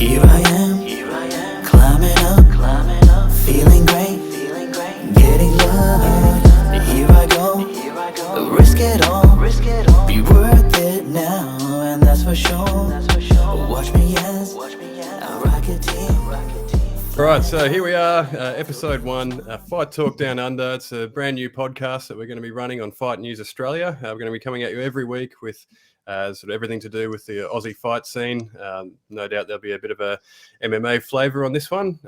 Here I am, climbing up, feeling great, getting love. Here I go, risk it all, be worth it now, and that's for sure. Watch me as I rock a team. Right, so here we are, episode 1, Fight Talk Down Under. It's a brand new podcast that we're going to be running on Fight News Australia. We're going to be coming at you every week with sort of everything to do with the Aussie fight scene. No doubt there'll be a bit of a MMA flavour on this one.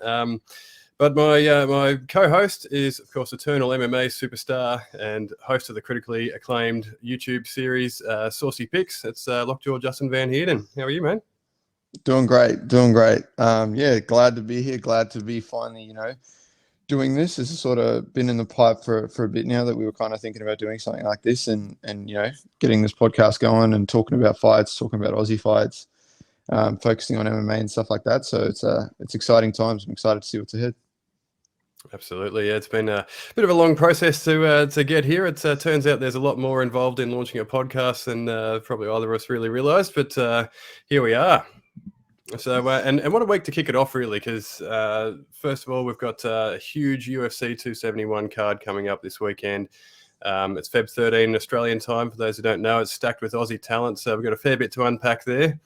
But my co-host is, of course, eternal MMA superstar and host of the critically acclaimed YouTube series, Saucy Picks. It's Lockjaw Justin Van Heerden. How are you, man? Doing great. Yeah, glad to be here. Glad to be finally, doing this. This has sort of been in the pipe for a bit now that we were kind of thinking about doing something like this and getting this podcast going and talking about fights, talking about Aussie fights, focusing on MMA and stuff like that. So it's exciting times. I'm excited to see what's ahead. Absolutely. Yeah, it's been a bit of a long process to get here. It turns out there's a lot more involved in launching a podcast than probably either of us really realised, but here we are. So, and what a week to kick it off, really, because first of all, we've got a huge UFC 271 card coming up this weekend. It's Feb 13 Australian time. For those who don't know, it's stacked with Aussie talent, so we've got a fair bit to unpack there.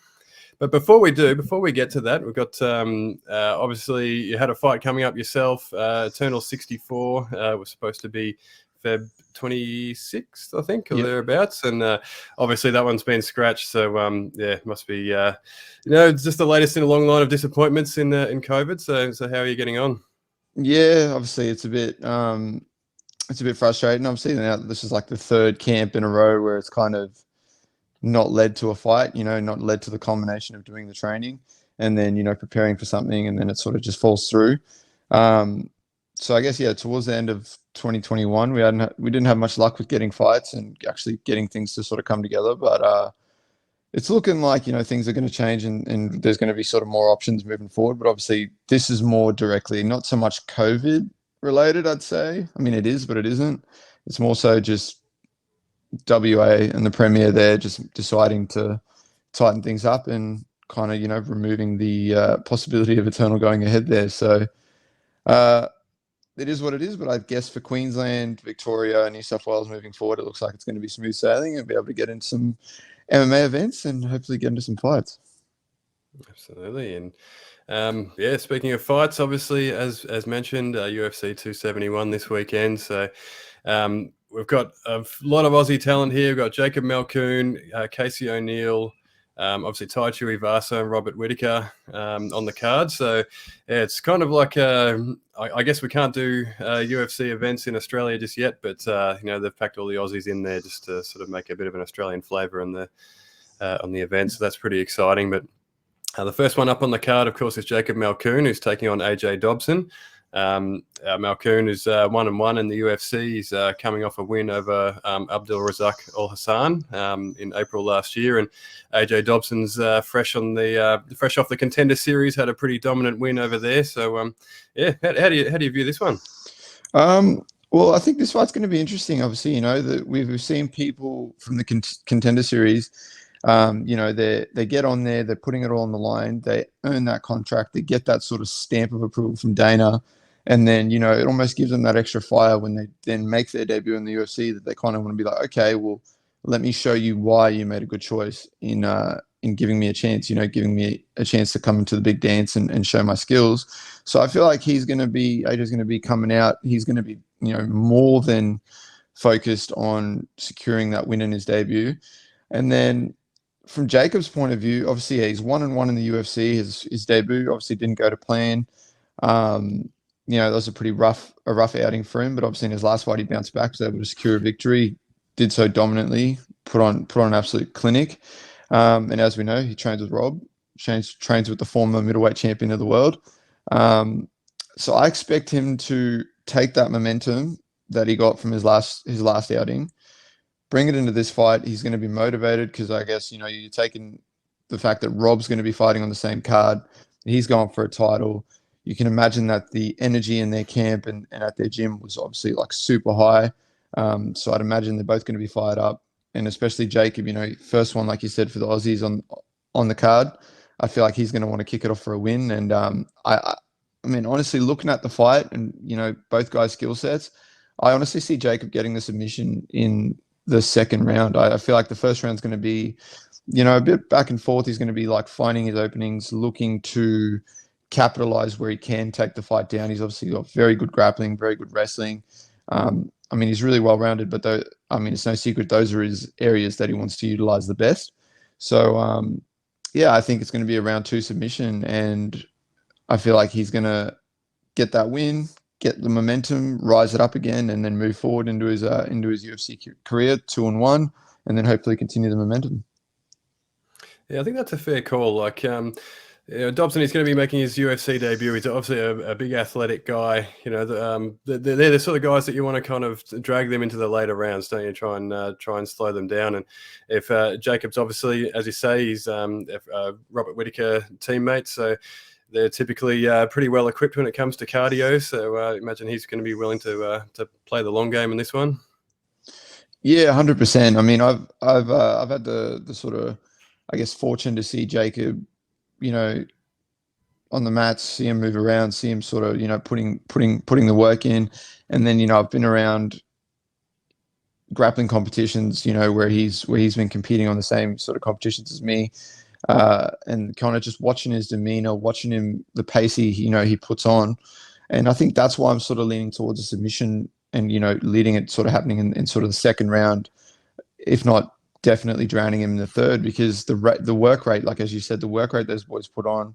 But before we get to that, we've got, obviously, you had a fight coming up yourself. Eternal 64 was supposed to be Feb 26th, I think, or thereabouts. And obviously that one's been scratched. So, it must be, it's just the latest in a long line of disappointments in COVID. So how are you getting on? Yeah, obviously it's a bit frustrating. Obviously now this is like the third camp in a row where it's kind of not led to a fight, not led to the culmination of doing the training and then, preparing for something and then it sort of just falls through. So I guess, towards the end of 2021, we didn't have much luck with getting fights and actually getting things to sort of come together. But it's looking like, things are going to change and there's going to be sort of more options moving forward. But obviously this is more directly, not so much COVID related, I'd say. I mean, it is, but it isn't. It's more so just WA and the Premier there just deciding to tighten things up and kind of, removing the possibility of Eternal going ahead there. So, it is what it is, but I guess for Queensland, Victoria, New South Wales moving forward, it looks like it's going to be smooth sailing and be able to get into some MMA events and hopefully get into some fights. Absolutely. And speaking of fights, obviously, as mentioned, UFC 271 this weekend. So we've got a lot of Aussie talent here. We've got Jacob Malkoon, Casey O'Neill, obviously Tai Tuivasa and Robert Whittaker on the card. So it's kind of like I guess we can't do UFC events in Australia just yet, but they've packed all the Aussies in there just to sort of make a bit of an Australian flavour on the event. So that's pretty exciting. But the first one up on the card, of course, is Jacob Malkoon, who's taking on AJ Dobson. Malkoon is 1-1 in the UFC. He's coming off a win over Abdul Razak Al Hassan in April last year, and AJ Dobson's fresh off the Contender Series, had a pretty dominant win over there. So how do you view this one? Well, I think this fight's going to be interesting. Obviously, that we've seen people from the Contender Series. They get on there, they're putting it all on the line, they earn that contract, they get that sort of stamp of approval from Dana. And then, it almost gives them that extra fire when they then make their debut in the UFC that they kind of want to be like, okay, well, let me show you why you made a good choice in giving me a chance, giving me a chance to come into the big dance and show my skills. So I feel like AJ's going to be coming out. He's going to be, more than focused on securing that win in his debut. And then from Jacob's point of view, obviously, he's 1-1 in the UFC. His debut obviously didn't go to plan. That was a rough outing for him, but obviously in his last fight he bounced back, was able to secure a victory, did so dominantly, put on an absolute clinic. And as we know, he trains with Rob, trains with the former middleweight champion of the world. So I expect him to take that momentum that he got from his last outing, bring it into this fight. He's going to be motivated because I guess, you're taking the fact that Rob's going to be fighting on the same card. He's going for a title. You can imagine that the energy in their camp and at their gym was obviously like super high. So I'd imagine they're both going to be fired up. And especially Jacob, first one, like you said, for the Aussies on the card. I feel like he's going to want to kick it off for a win. And I mean, honestly, looking at the fight and, both guys' skill sets, I honestly see Jacob getting the submission in the second round. I feel like the first round's going to be, a bit back and forth. He's going to be like finding his openings, looking to capitalize where he can take the fight down. He's obviously got very good grappling, very good wrestling. I mean, he's really well rounded, but it's no secret those are his areas that he wants to utilize the best. So, yeah, I think it's going to be a round 2 submission, and I feel like he's going to get that win, get the momentum, rise it up again, and then move forward into his UFC career 2-1, and then hopefully continue the momentum. Yeah, I think that's a fair call. Like, Dobson is going to be making his UFC debut. He's obviously a big athletic guy. They're the sort of guys that you want to kind of drag them into the later rounds, don't you? Try and slow them down. And if Jacob's obviously, as you say, he's Robert Whittaker teammate, so they're typically pretty well equipped when it comes to cardio. So I imagine he's going to be willing to play the long game in this one. Yeah, 100%. I mean, I've had the sort of, I guess, fortune to see Jacob, on the mats, see him move around, see him sort of, putting the work in. And then, I've been around grappling competitions, where he's been competing on the same sort of competitions as me. And kind of just watching his demeanor, watching him, the pace he puts on. And I think that's why I'm sort of leaning towards a submission and, leading it sort of happening in sort of the second round, if not definitely drowning him in the third, because the work rate, like as you said, the work rate those boys put on,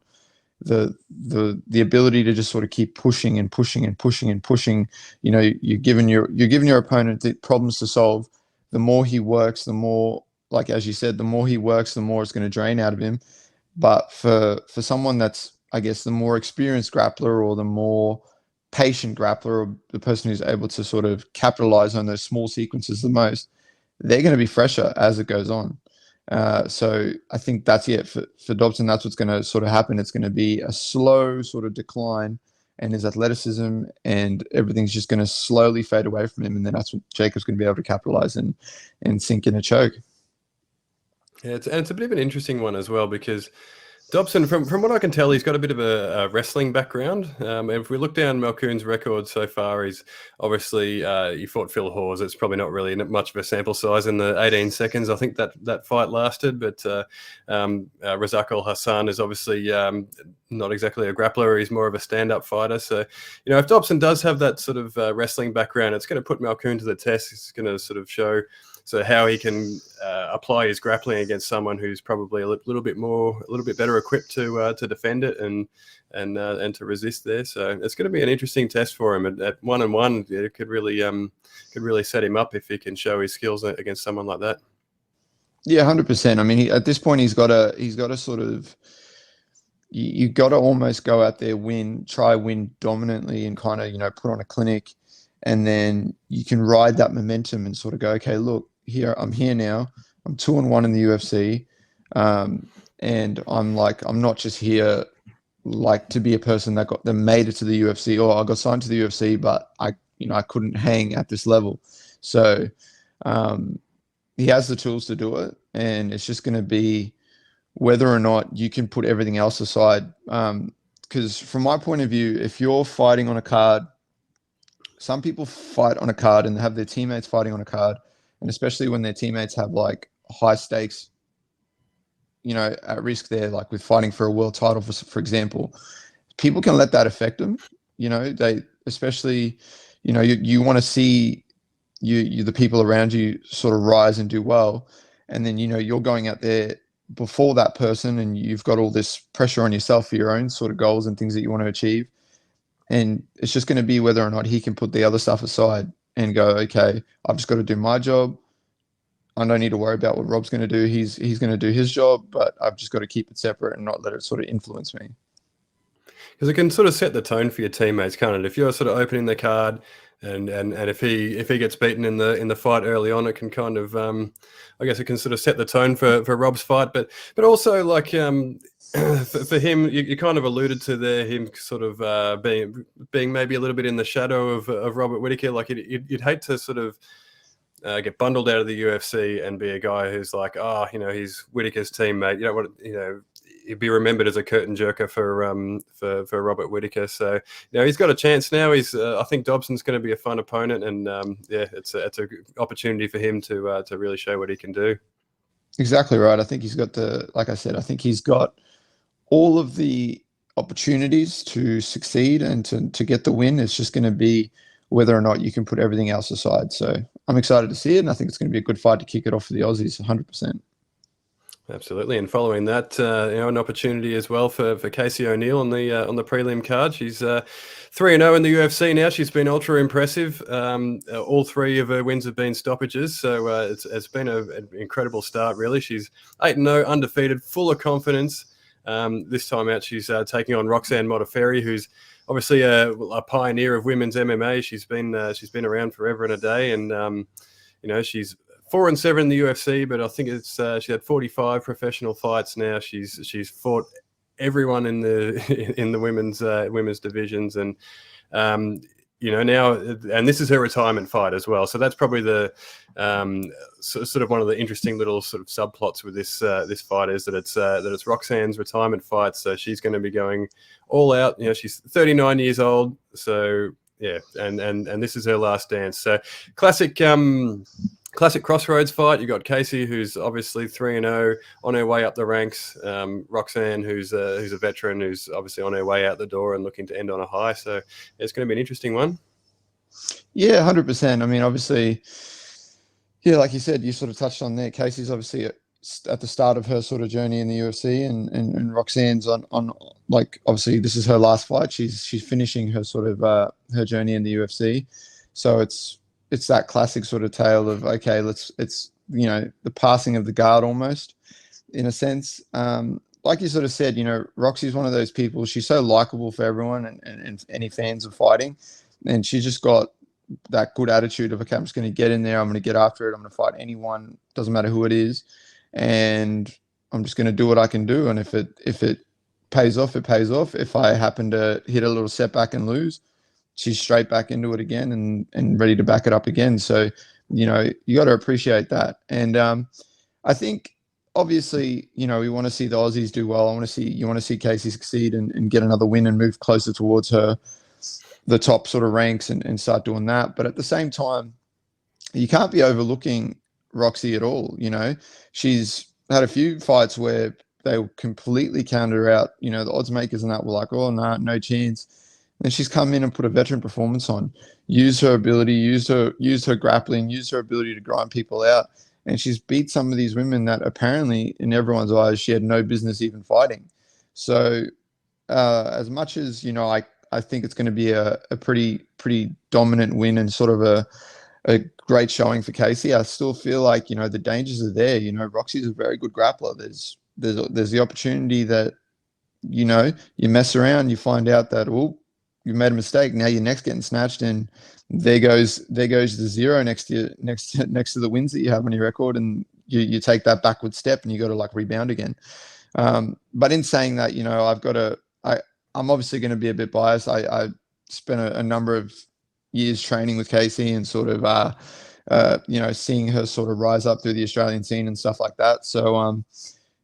the ability to just sort of keep pushing and pushing and pushing and pushing, you're giving your opponent the problems to solve. The more he works, the more, like as you said, the more he works, the more it's going to drain out of him. But for someone that's, I guess, the more experienced grappler or the more patient grappler, or the person who's able to sort of capitalize on those small sequences the most, they're going to be fresher as it goes on. So I think that's it for Dobson. That's what's going to sort of happen. It's going to be a slow sort of decline, and his athleticism and everything's just going to slowly fade away from him. And then that's what Jacob's going to be able to capitalize and sink in a choke. Yeah, it's a bit of an interesting one as well, because Dobson, from what I can tell, he's got a bit of a wrestling background. If we look down Malkoon's record so far, he's obviously he fought Phil Hawes. It's probably not really much of a sample size in the 18 seconds I think that fight lasted. But Razak Al Hassan is obviously not exactly a grappler. He's more of a stand-up fighter. So, if Dobson does have that sort of wrestling background, it's going to put Malkoon to the test. It's going to sort of show how he can apply his grappling against someone who's probably a little bit better equipped to defend it and to resist there. So it's going to be an interesting test for him at 1-1. It could really set him up if he can show his skills against someone like that. Yeah, 100%. I mean, at this point, he's got to sort of, you got to almost go out there, try win dominantly, and kind of put on a clinic. And then you can ride that momentum and sort of go, okay, look, I'm here now. I'm 2-1 in the UFC. And I'm not just here like to be a person that made it to the UFC, or I got signed to the UFC, but I couldn't hang at this level. So he has the tools to do it. And it's just going to be whether or not you can put everything else aside. Because from my point of view, if you're fighting on a card, some people fight on a card and have their teammates fighting on a card, and especially when their teammates have like high stakes, at risk there, like with fighting for a world title, for example, people can let that affect them. They especially, you want to see the people around you sort of rise and do well, and then you're going out there before that person, and you've got all this pressure on yourself for your own sort of goals and things that you want to achieve. And it's just going to be whether or not he can put the other stuff aside and go, okay, I've just got to do my job. I don't need to worry about what Rob's going to do. He's going to do his job, but I've just got to keep it separate and not let it sort of influence me. Because it can sort of set the tone for your teammates, can't it? If you're sort of opening the card, and if he gets beaten in the fight early on, it can kind of I guess it can sort of set the tone for Rob's fight, but also like for him, you kind of alluded to there, him sort of being maybe a little bit in the shadow of Robert Whittaker. Like you'd hate to sort of get bundled out of the UFC and be a guy who's like, he's Whittaker's teammate. You don't want he'd be remembered as a curtain jerker for Robert Whittaker. So he's got a chance now. I think Dobson's going to be a fun opponent, and it's a good opportunity for him to really show what he can do. Exactly right. I think like I said, I think he's got all of the opportunities to succeed and to get the win. It's just going to be whether or not you can put everything else aside. So I'm excited to see it, and I think it's going to be a good fight to kick it off for the Aussies, 100%. Absolutely, and following that, an opportunity as well for Casey O'Neill on the prelim card. She's 3-0 in the UFC now. She's been ultra impressive. All 3 of her wins have been stoppages, so it's been an incredible start. Really, she's 8-0, undefeated, full of confidence. This time out, she's taking on Roxanne Modafferi, who's obviously a pioneer of women's MMA. She's been around forever and a day, and she's 4-7 in the UFC, but I think she had 45 professional fights now. She's fought everyone in the women's divisions, and now, and this is her retirement fight as well. So that's probably the sort of one of the interesting little sort of subplots with this fight is that it's Roxanne's retirement fight. So she's going to be going all out. She's 39 years old. So yeah, and this is her last dance. So classic crossroads fight. You got Casey, who's obviously 3-0 on her way up the ranks. Roxanne, who's a veteran, who's obviously on her way out the door and looking to end on a high. So it's going to be an interesting one. Yeah, 100%. I mean, obviously, yeah, like you said, you sort of touched on there. Casey's obviously at the start of her sort of journey in the UFC, and Roxanne's on like, obviously this is her last fight. She's finishing her sort of her journey in the UFC. So it's that classic sort of tale of, okay, it's the passing of the guard almost, in a sense. Like you sort of said, Roxy's one of those people. She's so likable for everyone and any fans of fighting, and she's just got that good attitude of, okay, I'm just going to get in there. I'm going to get after it. I'm going to fight anyone. Doesn't matter who it is, and I'm just going to do what I can do. And if it pays off, it pays off. If I happen to hit a little setback and lose, she's straight back into it again and ready to back it up again. So, you got to appreciate that. And I think obviously, we want to see the Aussies do well. You want to see Casey succeed and get another win and move closer towards the top sort of ranks and start doing that. But at the same time, you can't be overlooking Roxy at all. She's had a few fights where they completely counter out, the odds makers and that were like, oh, nah, no chance. And she's come in and put a veteran performance on, used her ability, used her grappling, used her ability to grind people out. And she's beat some of these women that apparently in everyone's eyes, she had no business even fighting. So as much as, I think it's going to be a pretty dominant win and sort of a great showing for Casey, I still feel like, the dangers are there. Roxy's a very good grappler. There's the opportunity that, you mess around, you find out that, you made a mistake. Now your neck's getting snatched, and there goes the 0 next to the wins that you have on your record, and you take that backward step, and you got to like rebound again. But in saying that, I'm obviously going to be a bit biased. I spent a number of years training with Casey and sort of seeing her sort of rise up through the Australian scene and stuff like that. So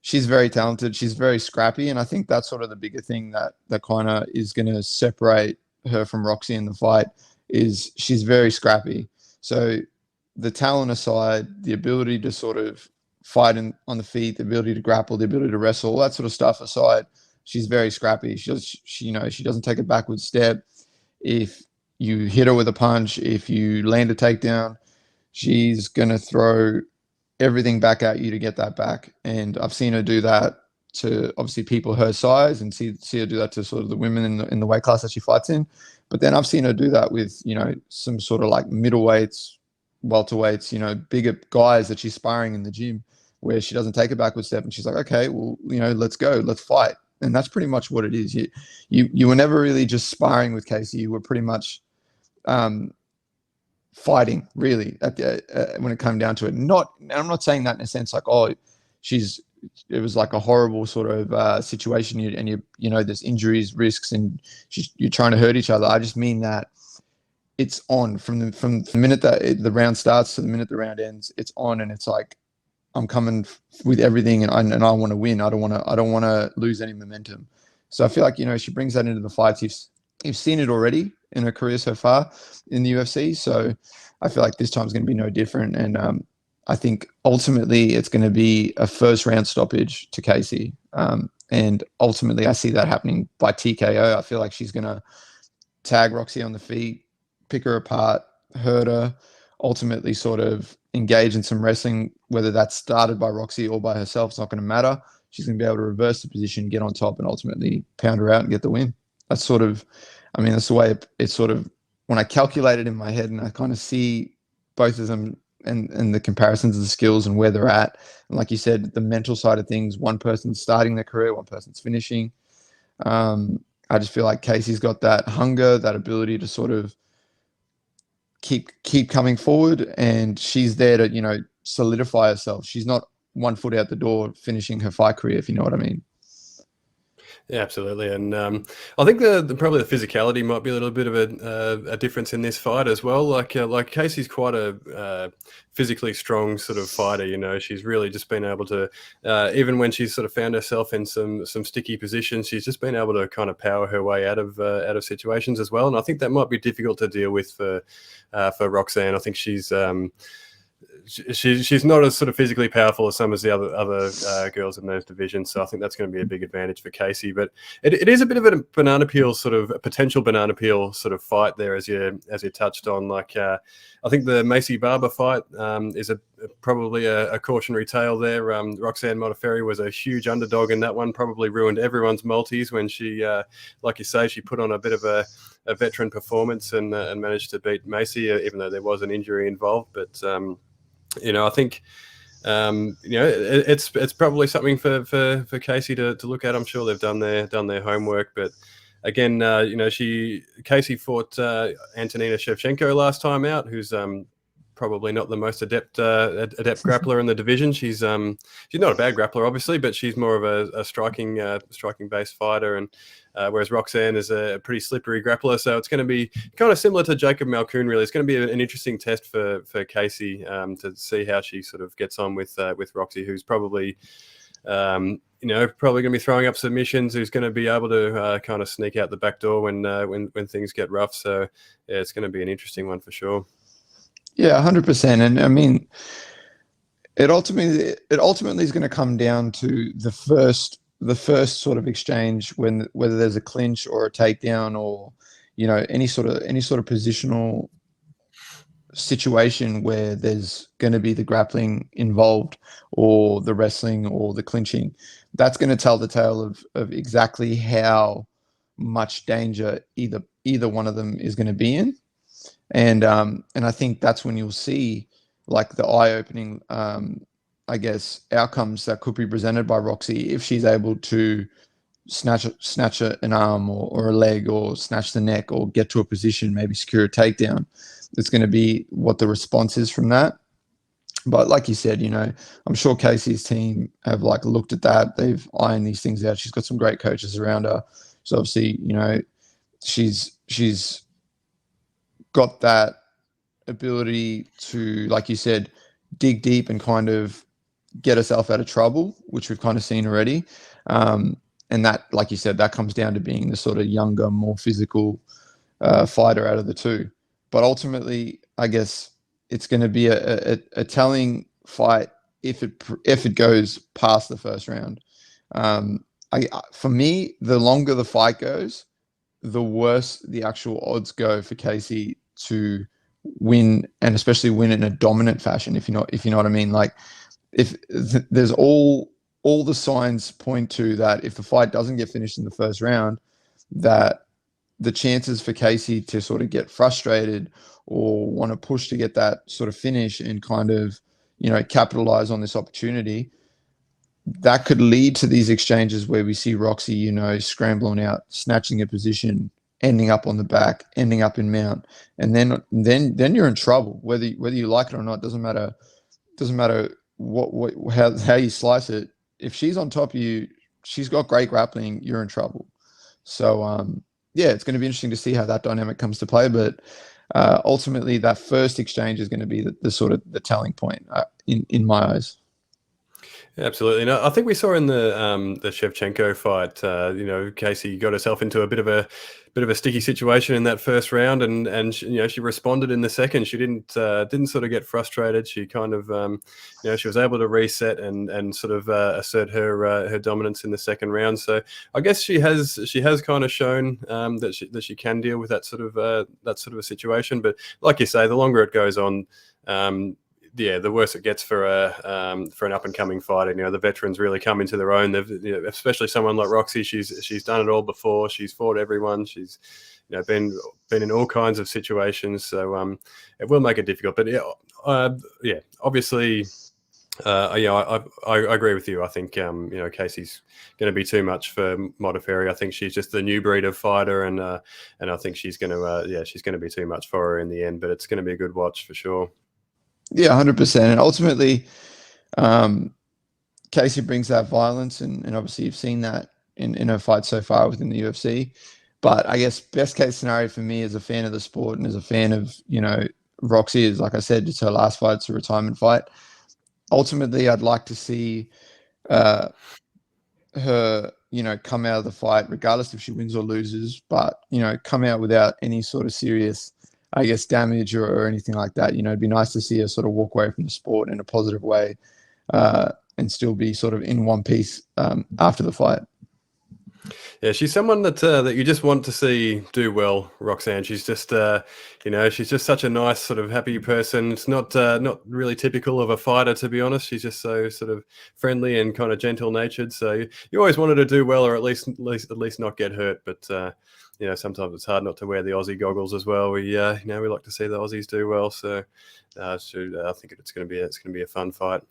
she's very talented. She's very scrappy. And I think that's sort of the bigger thing that kind of is going to separate her from Roxy in the fight is she's very scrappy. So the talent aside, the ability to sort of fight on the feet, the ability to grapple, the ability to wrestle, all that sort of stuff aside, she's very scrappy. She doesn't take a backward step. If you hit her with a punch, if you land a takedown, she's going to throw everything back at you to get that back. And I've seen her do that to obviously people her size, and see her do that to sort of the women in the weight class that she fights in. But then I've seen her do that with, some sort of like middleweights, welterweights, bigger guys that she's sparring in the gym, where she doesn't take a backward step and she's like, okay, well, let's go, let's fight. And that's pretty much what it is. You were never really just sparring with Casey. You were pretty much fighting, really, when it came down to it. I'm not saying that in a sense like, oh, it was like a horrible sort of situation, and there's injuries, risks, and you're trying to hurt each other. I just mean that it's on from the minute that the round starts to the minute the round ends. It's on, and it's like I'm coming with everything, and I want to win. I don't want to lose any momentum. So I feel like, she brings that into the fights. You've seen it already in her career so far in the UFC. So I feel like this time's going to be no different. And I think ultimately it's going to be a first round stoppage to Casey. And ultimately I see that happening by TKO. I feel like she's going to tag Roxy on the feet, pick her apart, hurt her, ultimately sort of engage in some wrestling, whether that's started by Roxy or by herself. It's not going to matter. She's going to be able to reverse the position, get on top, and ultimately pound her out and get the win. That's sort of, that's the way it's sort of, when I calculate it in my head and I kind of see both of them and the comparisons of the skills and where they're at. And like you said, the mental side of things, one person's starting their career, one person's finishing. I just feel like Casey's got that hunger, that ability to sort of keep coming forward, and she's there to, solidify herself. She's not one foot out the door finishing her fight career, if you know what I mean. Yeah, absolutely, and I think probably the physicality might be a little bit of a difference in this fight as well. Like Casey's quite a physically strong sort of fighter. She's really just been able to, even when she's sort of found herself in some sticky positions, she's just been able to kind of power her way out of situations as well. And I think that might be difficult to deal with for Roxanne. I think she's not as sort of physically powerful as some of the other girls in those divisions, so I think that's going to be a big advantage for Casey. But it is a bit of a banana peel sort of a potential banana peel sort of fight there, as you touched on. Like I think the Macy Barber fight is probably a cautionary tale there. Roxanne Modafferi was a huge underdog in that one, probably ruined everyone's multis when she, like you say, she put on a bit of a veteran performance and managed to beat Macy, even though there was an injury involved. But I think it's probably something for Casey to look at. I'm sure they've done their homework, but again, Casey fought Antonina Shevchenko last time out, who's probably not the most adept grappler in the division. She's not a bad grappler, obviously, but she's more of a striking based fighter, and whereas Roxanne is a pretty slippery grappler. So it's going to be kind of similar to Jacob Malkoun. Really, it's going to be an interesting test for Casey to see how she sort of gets on with Roxy, who's probably probably going to be throwing up submissions, who's going to be able to kind of sneak out the back door when things get rough. So yeah, it's going to be an interesting one for sure. Yeah, 100%. And I mean, it ultimately is going to come down to the first sort of exchange, whether there's a clinch or a takedown or any sort of positional situation where there's going to be the grappling involved or the wrestling or the clinching. That's going to tell the tale of exactly how much danger either one of them is going to be in. And I think that's when you'll see like the eye-opening, I guess, outcomes that could be presented by Roxy if she's able to snatch an arm or a leg, or snatch the neck, or get to a position, maybe secure a takedown. It's going to be what the response is from that. But like you said, I'm sure Casey's team have like looked at that. They've ironed these things out. She's got some great coaches around her. So obviously, she's got that ability to, like you said, dig deep and kind of get herself out of trouble, which we've kind of seen already. And that, like you said, that comes down to being the sort of younger, more physical fighter out of the two. But ultimately, I guess it's going to be a telling fight if it goes past the first round. For me, the longer the fight goes, the worse the actual odds go for Casey to win, and especially win in a dominant fashion. If you know what I mean. Like, if there's all the signs point to that if the fight doesn't get finished in the first round, that the chances for Casey to sort of get frustrated or want to push to get that sort of finish and kind of, capitalize on this opportunity, that could lead to these exchanges where we see Roxy, scrambling out, snatching a position, ending up on the back, ending up in mount, and then you're in trouble. Whether you like it or not, doesn't matter how you slice it. If she's on top of you, she's got great grappling, you're in trouble. So yeah, it's going to be interesting to see how that dynamic comes to play. But ultimately, that first exchange is going to be the sort of the telling point in my eyes. Absolutely. No, I think we saw in the Shevchenko fight, Casey got herself into a bit of a sticky situation in that first round, and she responded in the second. She didn't sort of get frustrated. She kind of she was able to reset and sort of assert her dominance in the second round. So I guess she has kind of shown that she can deal with that sort of a situation. But like you say, the longer it goes on. The worse it gets for an up and coming fighter. The veterans really come into their own. They've, especially someone like Roxy. She's done it all before. She's fought everyone. She's been in all kinds of situations. So it will make it difficult. But obviously. I agree with you. I think Casey's going to be too much for Modafferi. I think she's just the new breed of fighter, and I think she's going to be too much for her in the end. But it's going to be a good watch for sure. Yeah, 100%. And ultimately, Casey brings that violence, and obviously you've seen that in her fight so far within the UFC. But I guess best case scenario for me as a fan of the sport and as a fan of, Roxy is, like I said, it's her last fight. It's a retirement fight. Ultimately, I'd like to see her, come out of the fight, regardless if she wins or loses, but, come out without any sort of serious, I guess, damage or anything like that. It'd be nice to see her sort of walk away from the sport in a positive way and still be sort of in one piece after the fight. Yeah, she's someone that you just want to see do well, Roxanne. She's just, she's just such a nice, sort of happy person. It's not really typical of a fighter, to be honest. She's just so sort of friendly and kind of gentle natured. So you always want her to do well, or at least not get hurt. But sometimes it's hard not to wear the Aussie goggles as well. We like to see the Aussies do well. So I think it's going to be a fun fight.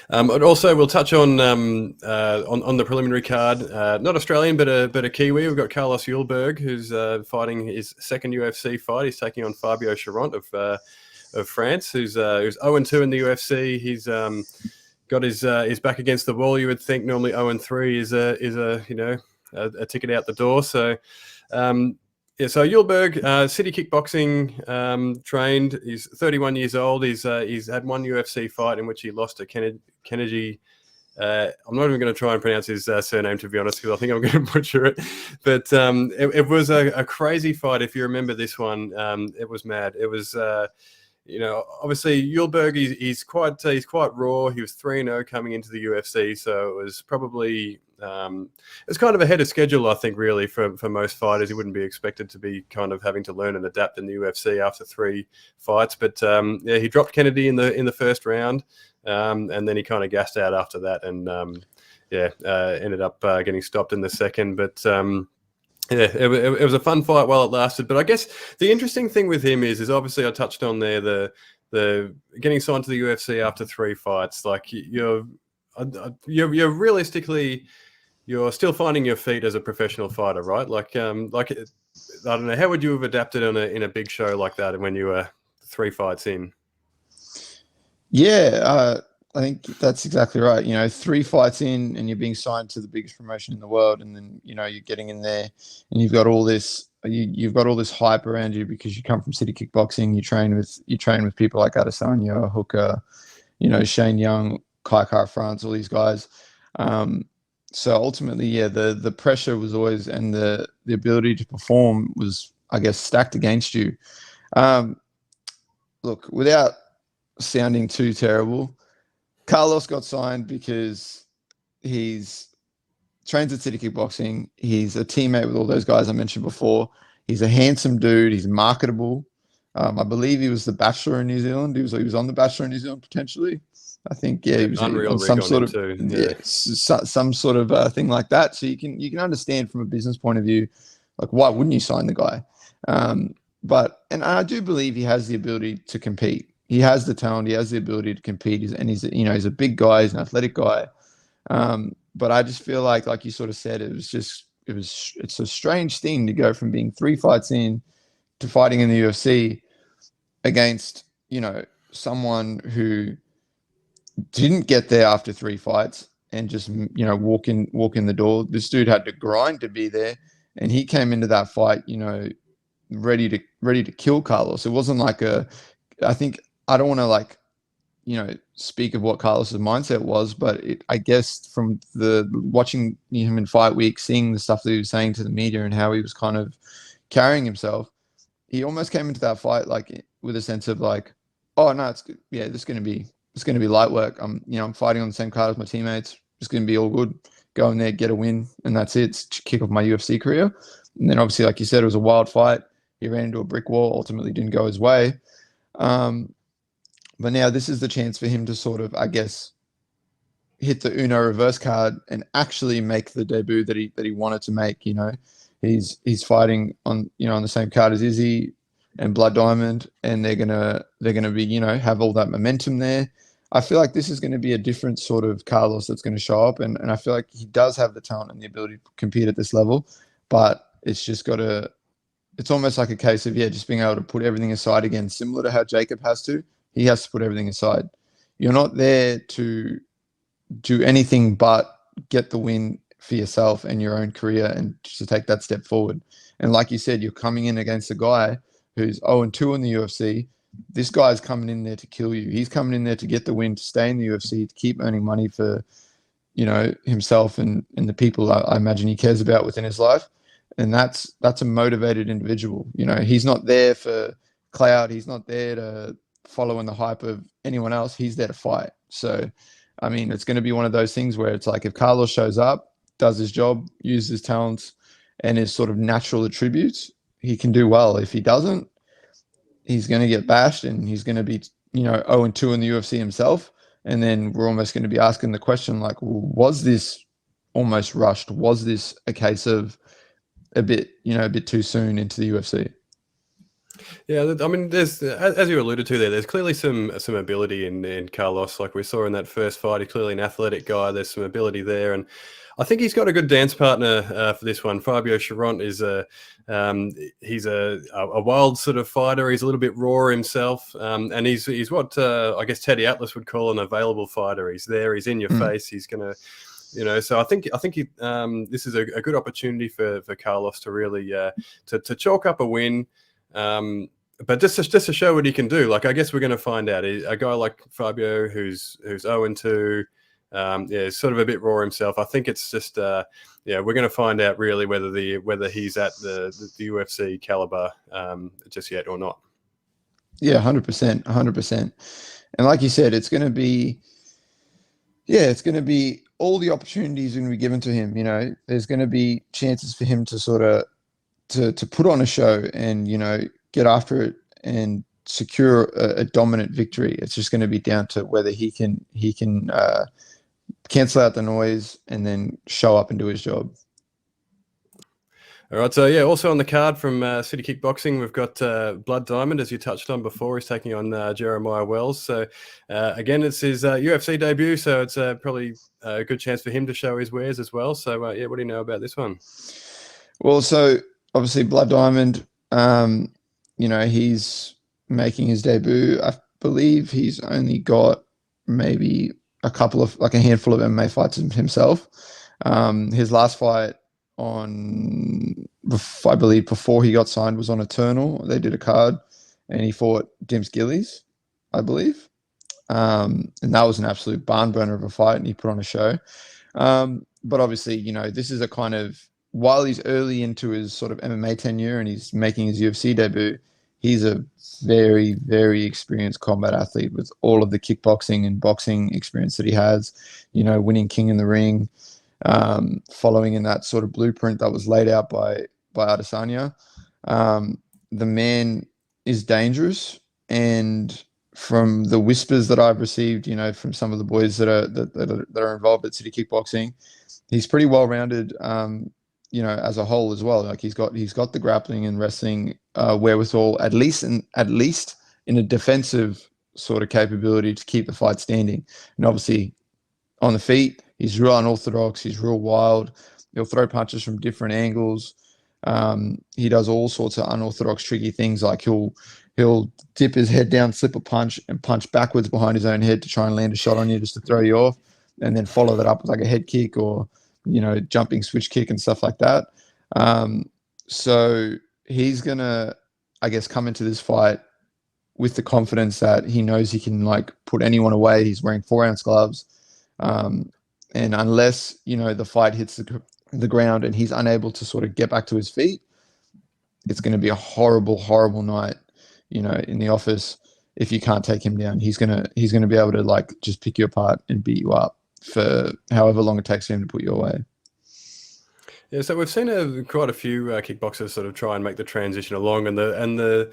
And also, we'll touch on the preliminary card. Not Australian, but a Kiwi. We've got Carlos Ulberg, who's fighting his second UFC fight. He's taking on Fabio Charont of France, who's 0-2 in the UFC. He's got his back against the wall. You would think normally 0-3 is a ticket out the door. So. So Ulberg, city kickboxing trained. He's 31 years old. He's had one UFC fight in which he lost to Kennedy. I'm not even going to try and pronounce his surname, to be honest, because I think I'm going to butcher it. But it was a crazy fight. If you remember this one, it was mad. It was, obviously Ulberg, he's quite raw. He was 3-0 coming into the UFC, so it was probably it's kind of ahead of schedule, I think, really for most fighters. He wouldn't be expected to be kind of having to learn and adapt in the UFC after 3 fights. But he dropped Kennedy in the first round, and then he kind of gassed out after that, and ended up getting stopped in the second. But it was a fun fight while it lasted. But I guess the interesting thing with him is obviously I touched on there the getting signed to the UFC after 3 fights. Like you're realistically. You're still finding your feet as a professional fighter, right? I don't know. How would you have adapted in a big show like that when you were 3 fights in? Yeah, I think that's exactly right. 3 fights in, and you're being signed to the biggest promotion in the world, and then you're getting in there, and you've got all this hype around you because you come from city kickboxing. You train with people like Adesanya, Hooker, Shane Young, Kai France, all these guys. So ultimately, the pressure was always, and the ability to perform was, I guess, stacked against you. Look, without sounding too terrible, Carlos got signed because he's trains at City Kickboxing. He's a teammate with all those guys I mentioned before. He's a handsome dude. He's marketable. I believe he was the Bachelor in New Zealand. He was on the Bachelor in New Zealand potentially. I think he was on some sort of some sort of thing like that. So you can understand from a business point of view, like why wouldn't you sign the guy? But I do believe he has the ability to compete. He has the talent. He has the ability to compete. He's a big guy. He's an athletic guy. But I just feel like you sort of said, it's a strange thing to go from being 3 fights in to fighting in the UFC against someone who didn't get there after 3 fights and just walk in the door. This dude had to grind to be there, and he came into that fight ready to kill Carlos. It wasn't like I don't want to speak of what Carlos's mindset was, but I guess from the watching him in fight week, seeing the stuff that he was saying to the media and how he was kind of carrying himself, he almost came into that fight like with a sense of like, oh no, this is going to be light work. I'm fighting on the same card as my teammates. It's going to be all good. Go in there, get a win, and that's it. It's kick off my UFC career. And then obviously, like you said, it was a wild fight. He ran into a brick wall. Ultimately, didn't go his way. But now this is the chance for him to sort of, I guess, hit the Uno reverse card and actually make the debut that he wanted to make. He's fighting on the same card as Izzy and Blood Diamond, and they're gonna be have all that momentum there. I feel like this is going to be a different sort of Carlos that's going to show up, and I feel like he does have the talent and the ability to compete at this level, but it's just got to. It's almost like a case of just being able to put everything aside again, similar to how Jacob has to. He has to put everything aside. You're not there to do anything but get the win for yourself and your own career and just to take that step forward. And like you said, you're coming in against a guy who's 0-2 in the UFC. This guy's coming in there to kill you. He's coming in there to get the win, to stay in the UFC, to keep earning money for, himself and the people I imagine he cares about within his life. And that's a motivated individual. He's not there for clout. He's not there to follow in the hype of anyone else. He's there to fight. So, I mean, it's going to be one of those things where it's like if Carlos shows up, does his job, uses his talents and his sort of natural attributes, he can do well. If he doesn't, he's going to get bashed and he's going to be, 0-2 in the UFC himself. And then we're almost going to be asking the question like, was this almost rushed? Was this a case of a bit too soon into the UFC? Yeah, I mean, there's as you alluded to there's clearly some ability in Carlos, like we saw in that first fight. He's clearly an athletic guy. There's some ability there, and I think he's got a good dance partner for this one. Fabio Chiron is he's a wild sort of fighter. He's a little bit raw himself, and he's what I guess Teddy Atlas would call an available fighter. He's there. He's in your face. He's gonna. So I think this is a good opportunity for Carlos to really to chalk up a win. But just to show what he can do, like I guess we're going to find out. A guy like Fabio who's 0-2, sort of a bit raw himself. I think it's just we're going to find out really whether he's at the UFC caliber just yet or not. Yeah, 100%. And like you said, it's going to be all the opportunities going to be given to him. There's going to be chances for him to sort of to put on a show and get after it and secure a dominant victory. It's just going to be down to whether he can cancel out the noise and then show up and do his job. All right, so also on the card from City Kickboxing, we've got Blood Diamond, as you touched on before. He's taking on Jeremiah Wells. So again, it's his UFC debut, so it's probably a good chance for him to show his wares as well. So what do you know about this one? Well, so obviously Blood Diamond, he's making his debut. I believe he's only got maybe a handful of MMA fights himself. His last fight I believe before he got signed was on Eternal. They did a card and he fought Dims Gillies, I believe. And that was an absolute barn burner of a fight and he put on a show. But obviously, this is a kind of, while he's early into his sort of MMA tenure and he's making his UFC debut, he's a very, very experienced combat athlete with all of the kickboxing and boxing experience that he has, winning King in the Ring, following in that sort of blueprint that was laid out by Adesanya. The man is dangerous, and from the whispers that I've received, from some of the boys that are involved at City Kickboxing, he's pretty well rounded. As a whole as well. Like he's got the grappling and wrestling wherewithal, at least in a defensive sort of capability to keep the fight standing. And obviously on the feet, he's real unorthodox. He's real wild. He'll throw punches from different angles. He does all sorts of unorthodox, tricky things. Like he'll dip his head down, slip a punch, and punch backwards behind his own head to try and land a shot on you just to throw you off, and then follow that up with like a head kick or jumping switch kick and stuff like that. So he's going to, I guess, come into this fight with the confidence that he knows he can like put anyone away. He's wearing 4-ounce gloves. And unless, the fight hits the ground and he's unable to sort of get back to his feet, it's going to be a horrible, horrible night, in the office. If you can't take him down, he's gonna be able to like just pick you apart and beat you up for however long it takes him to put you away. Yeah, so we've seen quite a few kickboxers sort of try and make the transition along, and the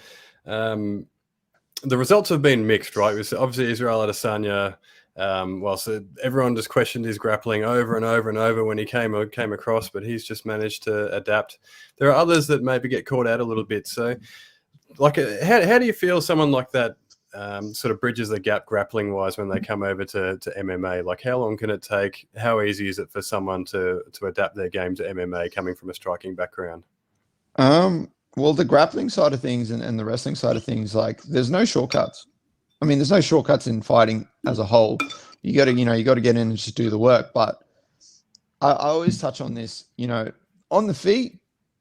results have been mixed, right? Obviously Israel Adesanya, whilst everyone just questioned his grappling over and over and over when he came across, but he's just managed to adapt. There are others that maybe get caught out a little bit. So, like, how do you feel someone like that sort of bridges the gap grappling wise when they come over to MMA? Like, how long can it take? How easy is it for someone to adapt their game to MMA coming from a striking background? Well, the grappling side of things and the wrestling side of things, like, there's no shortcuts. I mean, there's no shortcuts in fighting as a whole. You got to get in and just do the work. But I always touch on this, on the feet,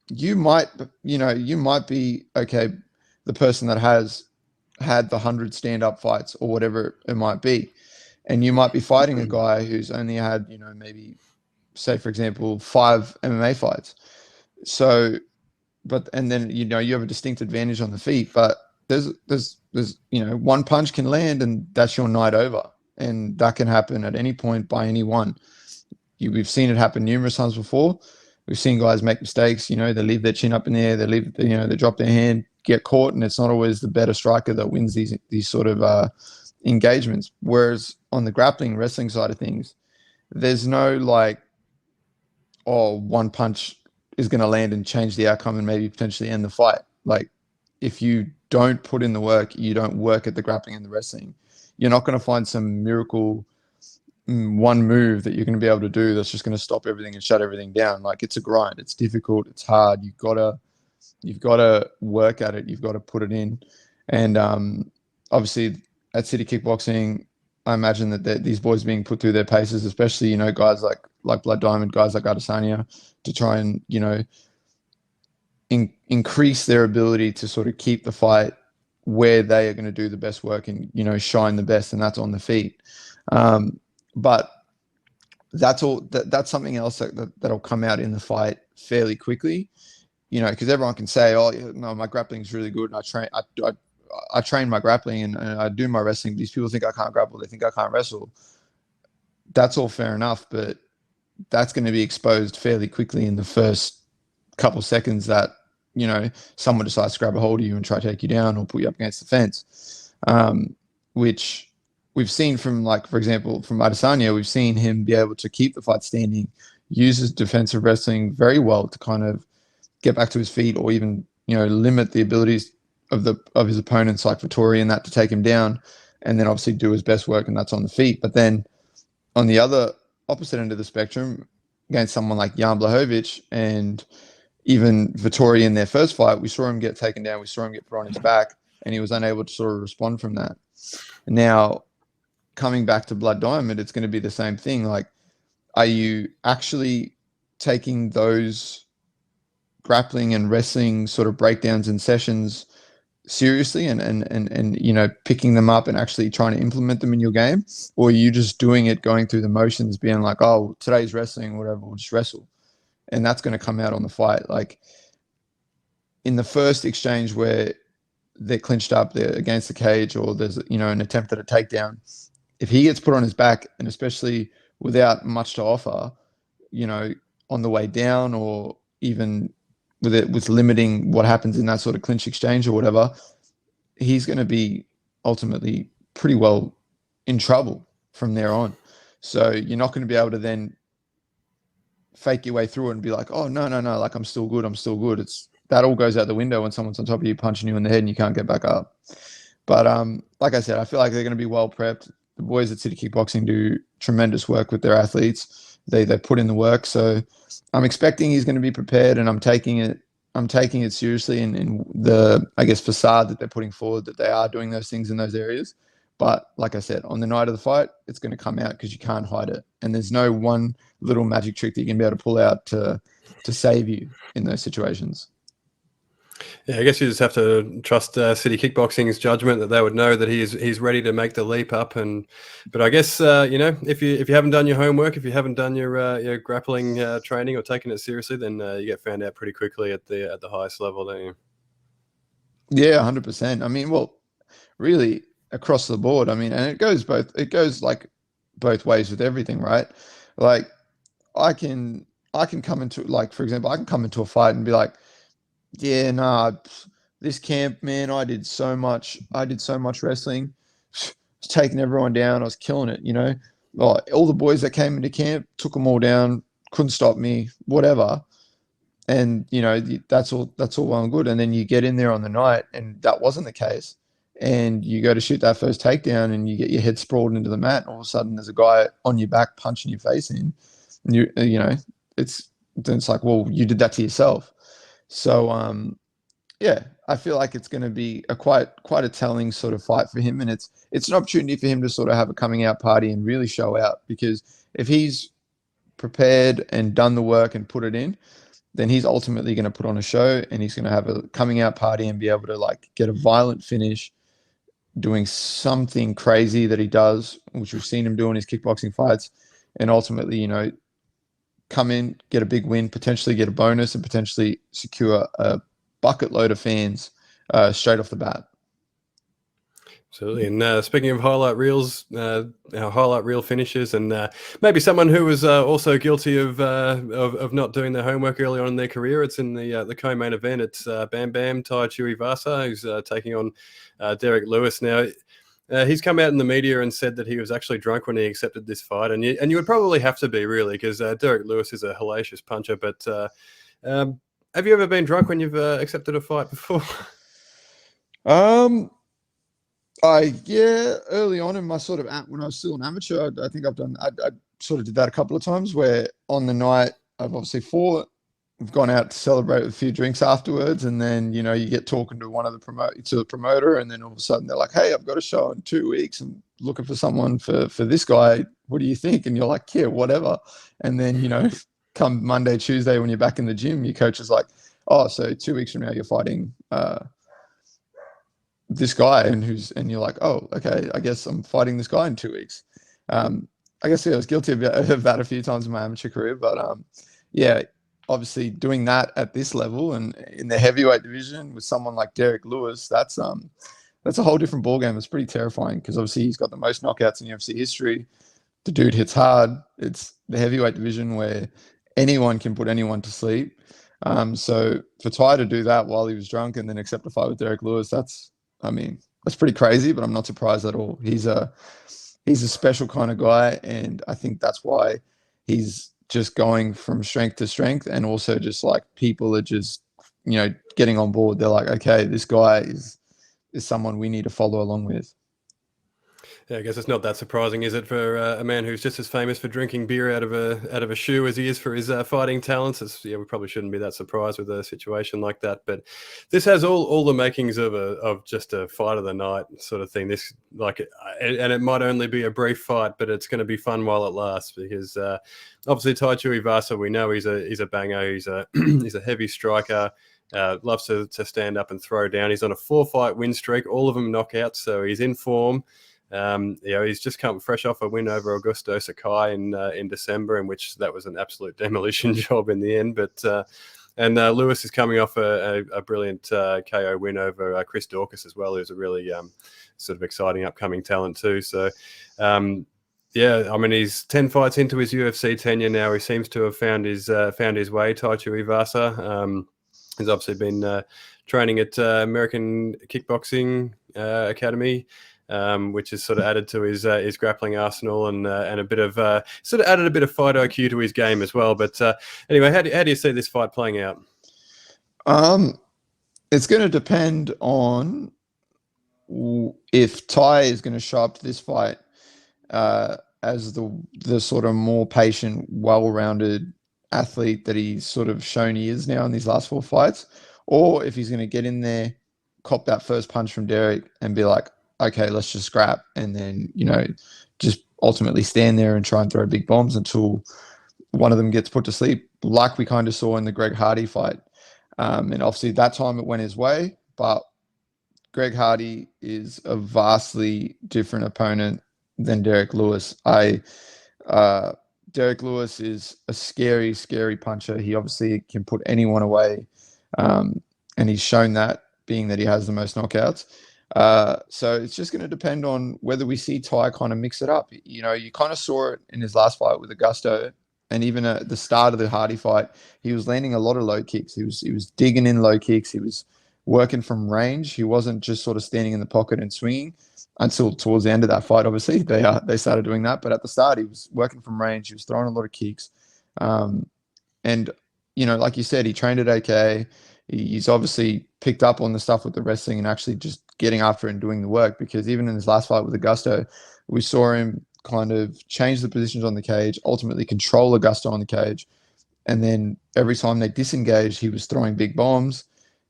you might be, okay, the person that has had the 100 stand-up fights or whatever it might be. And you might be fighting a guy who's only had, maybe, say, for example, 5 MMA fights. So, and then, you have a distinct advantage on the feet, but there's one punch can land and that's your night over. And that can happen at any point by anyone. We've seen it happen numerous times before. We've seen guys make mistakes, they leave their chin up in the air, they drop their hand, get caught, and it's not always the better striker that wins these sort of engagements. Whereas on the grappling wrestling side of things, there's no like, one punch is going to land and change the outcome and maybe potentially end the fight. Like, if you don't put in the work, you don't work at the grappling and the wrestling, you're not going to find some miracle one move that you're going to be able to do that's just going to stop everything and shut everything down. Like, it's a grind. It's difficult. It's hard. You've got to work at it. You've got to put it in. And obviously at City Kickboxing, I imagine that these boys being put through their paces, especially, guys like Blood Diamond, guys like Adesanya, to try and, increase their ability to sort of keep the fight where they are going to do the best work and, shine the best, and that's on the feet. But that's something else that'll come out in the fight fairly quickly, because everyone can say, oh, no, my grappling is really good, and I train my grappling and I do my wrestling. These people think I can't grapple. They think I can't wrestle. That's all fair enough, but that's going to be exposed fairly quickly in the first couple seconds that, someone decides to grab a hold of you and try to take you down or put you up against the fence, which we've seen from, like, for example, from Adesanya, we've seen him be able to keep the fight standing, use his defensive wrestling very well to kind of get back to his feet, or even, limit the abilities of his opponents like Vittori and that to take him down, and then obviously do his best work, and that's on the feet. But then on the other opposite end of the spectrum, against someone like Jan Blachowicz and even Vittori in their first fight, we saw him get taken down, we saw him get put on his back, and he was unable to sort of respond from that. Now, coming back to Blood Diamond, it's going to be the same thing. Like, are you actually taking those grappling and wrestling sort of breakdowns and sessions seriously and picking them up and actually trying to implement them in your game? Or are you just doing it, going through the motions, being like, oh, today's wrestling, whatever, we'll just wrestle? And that's going to come out on the fight. Like, in the first exchange where they're clinched up, they're against the cage, or there's, an attempt at a takedown, if he gets put on his back, and especially without much to offer, on the way down, or even with limiting what happens in that sort of clinch exchange or whatever, he's going to be ultimately pretty well in trouble from there on. So you're not going to be able to then fake your way through it and be like, oh, no, like, I'm still good. That all goes out the window when someone's on top of you, punching you in the head, and you can't get back up. But like I said, I feel like they're going to be well prepped. The boys at City Kickboxing do tremendous work with their athletes. They put in the work. So I'm expecting he's going to be prepared, and I'm taking it seriously in the, I guess, facade that they're putting forward, that they are doing those things in those areas. But like I said, on the night of the fight, it's going to come out because you can't hide it. And there's no one little magic trick that you can be able to pull out to save you in those situations. Yeah, I guess you just have to trust City Kickboxing's judgment that they would know that he's ready to make the leap up. But I guess if you haven't done your homework, if you haven't done your grappling training or taken it seriously, then you get found out pretty quickly at the highest level, don't you? Yeah, 100%. I mean, well, really across the board. I mean, and it goes like both ways with everything, right? Like I can I can come into, like, for example, I can come into a fight and be like, yeah, nah, this camp, man, I did so much wrestling. Was taking everyone down. I was killing it, you know. All the boys that came into camp, took them all down, couldn't stop me, whatever. And that's all well and good. And then you get in there on the night, and that wasn't the case. And you go to shoot that first takedown, and you get your head sprawled into the mat. And all of a sudden, there's a guy on your back punching your face in. And it's like, well, you did that to yourself. So yeah, I feel like it's going to be a quite a telling sort of fight for him, and it's an opportunity for him to sort of have a coming out party and really show out. Because if he's prepared and done the work and put it in, then he's ultimately going to put on a show, and he's going to have a coming out party and be able to like get a violent finish doing something crazy that he does, which we've seen him do in his kickboxing fights, and ultimately, come in, get a big win, potentially get a bonus, and potentially secure a bucket load of fans straight off the bat. Absolutely. And speaking of highlight reels, our highlight reel finishes, and maybe someone who was also guilty of not doing their homework early on in their career, it's in the co-main event. It's Bam Bam Tai Tuivasa, who's taking on Derek Lewis. Now, he's come out in the media and said that he was actually drunk when he accepted this fight, and you would probably have to be, really, because Derek Lewis is a hellacious puncher. But have you ever been drunk when you've accepted a fight before? Early on in my sort of when I was still an amateur, I think I sort of did that a couple of times, where on the night I've obviously fought, we've gone out to celebrate with a few drinks afterwards, and then you get talking to the promoter, and then all of a sudden they're like, hey, I've got a show in 2 weeks, I'm looking for someone for this guy, what do you think? And you're like, yeah, whatever. And then come Monday, Tuesday, when you're back in the gym, your coach is like, oh, so 2 weeks from now you're fighting this guy, and you're like, oh, okay, I guess I'm fighting this guy in 2 weeks. I guess I was guilty of that a few times in my amateur career, but yeah, obviously doing that at this level and in the heavyweight division with someone like Derek Lewis, that's a whole different ballgame. It's pretty terrifying because obviously he's got the most knockouts in UFC history. The dude hits hard. It's the heavyweight division where anyone can put anyone to sleep. So for Ty to do that while he was drunk and then accept a fight with Derek Lewis, that's pretty crazy, but I'm not surprised at all. He's a special kind of guy, and I think that's why he's just going from strength to strength, and also just like people are just getting on board. They're like, okay, this guy is someone we need to follow along with. Yeah, I guess it's not that surprising, is it, for a man who's just as famous for drinking beer out of a shoe as he is for his fighting talents? We probably shouldn't be that surprised with a situation like that. But this has all the makings of just a fight of the night sort of thing. And it might only be a brief fight, but it's going to be fun while it lasts, because obviously Tai Tuivasa, we know he's a banger. He's a he's a heavy striker. Loves to stand up and throw down. He's on a 4-fight win streak, all of them knockouts, so he's in form. He's just come fresh off a win over Augusto Sakai in December, in which that was an absolute demolition job in the end. But Lewis is coming off a brilliant KO win over Chris Daukaus as well, who's a really sort of exciting upcoming talent too. So, he's 10 fights into his UFC tenure now. He seems to have found his way. Tai Tuivasa has obviously been training at American Kickboxing Academy. Which has sort of added to his grappling arsenal and a bit of sort of added a bit of fight IQ to his game as well. But anyway, how do you see this fight playing out? It's going to depend on if Ty is going to show up to this fight as the sort of more patient, well-rounded athlete that he's sort of shown he is now in these last 4 fights, or if he's going to get in there, cop that first punch from Derek and be like, okay, let's just scrap, and then just ultimately stand there and try and throw big bombs until one of them gets put to sleep, like we kind of saw in the Greg Hardy fight. And obviously that time it went his way, but Greg Hardy is a vastly different opponent than Derek Lewis. Derek Lewis is a scary, scary puncher. He obviously can put anyone away, and he's shown that, being that he has the most knockouts. So it's just going to depend on whether we see Ty kind of mix it up. You know, you kind of saw it in his last fight with Augusto, and even at the start of the Hardy fight, he was landing a lot of low kicks. He was digging in low kicks. He was working from range. He wasn't just sort of standing in the pocket and swinging until towards the end of that fight. Obviously, they started doing that, but at the start, he was working from range. He was throwing a lot of kicks, and you know, like you said, he trained at AK. He's obviously picked up on the stuff with the wrestling and actually just getting after it and doing the work. Because even in his last fight with Augusto, we saw him kind of change the positions on the cage, ultimately control Augusto on the cage, and then every time they disengaged, he was throwing big bombs,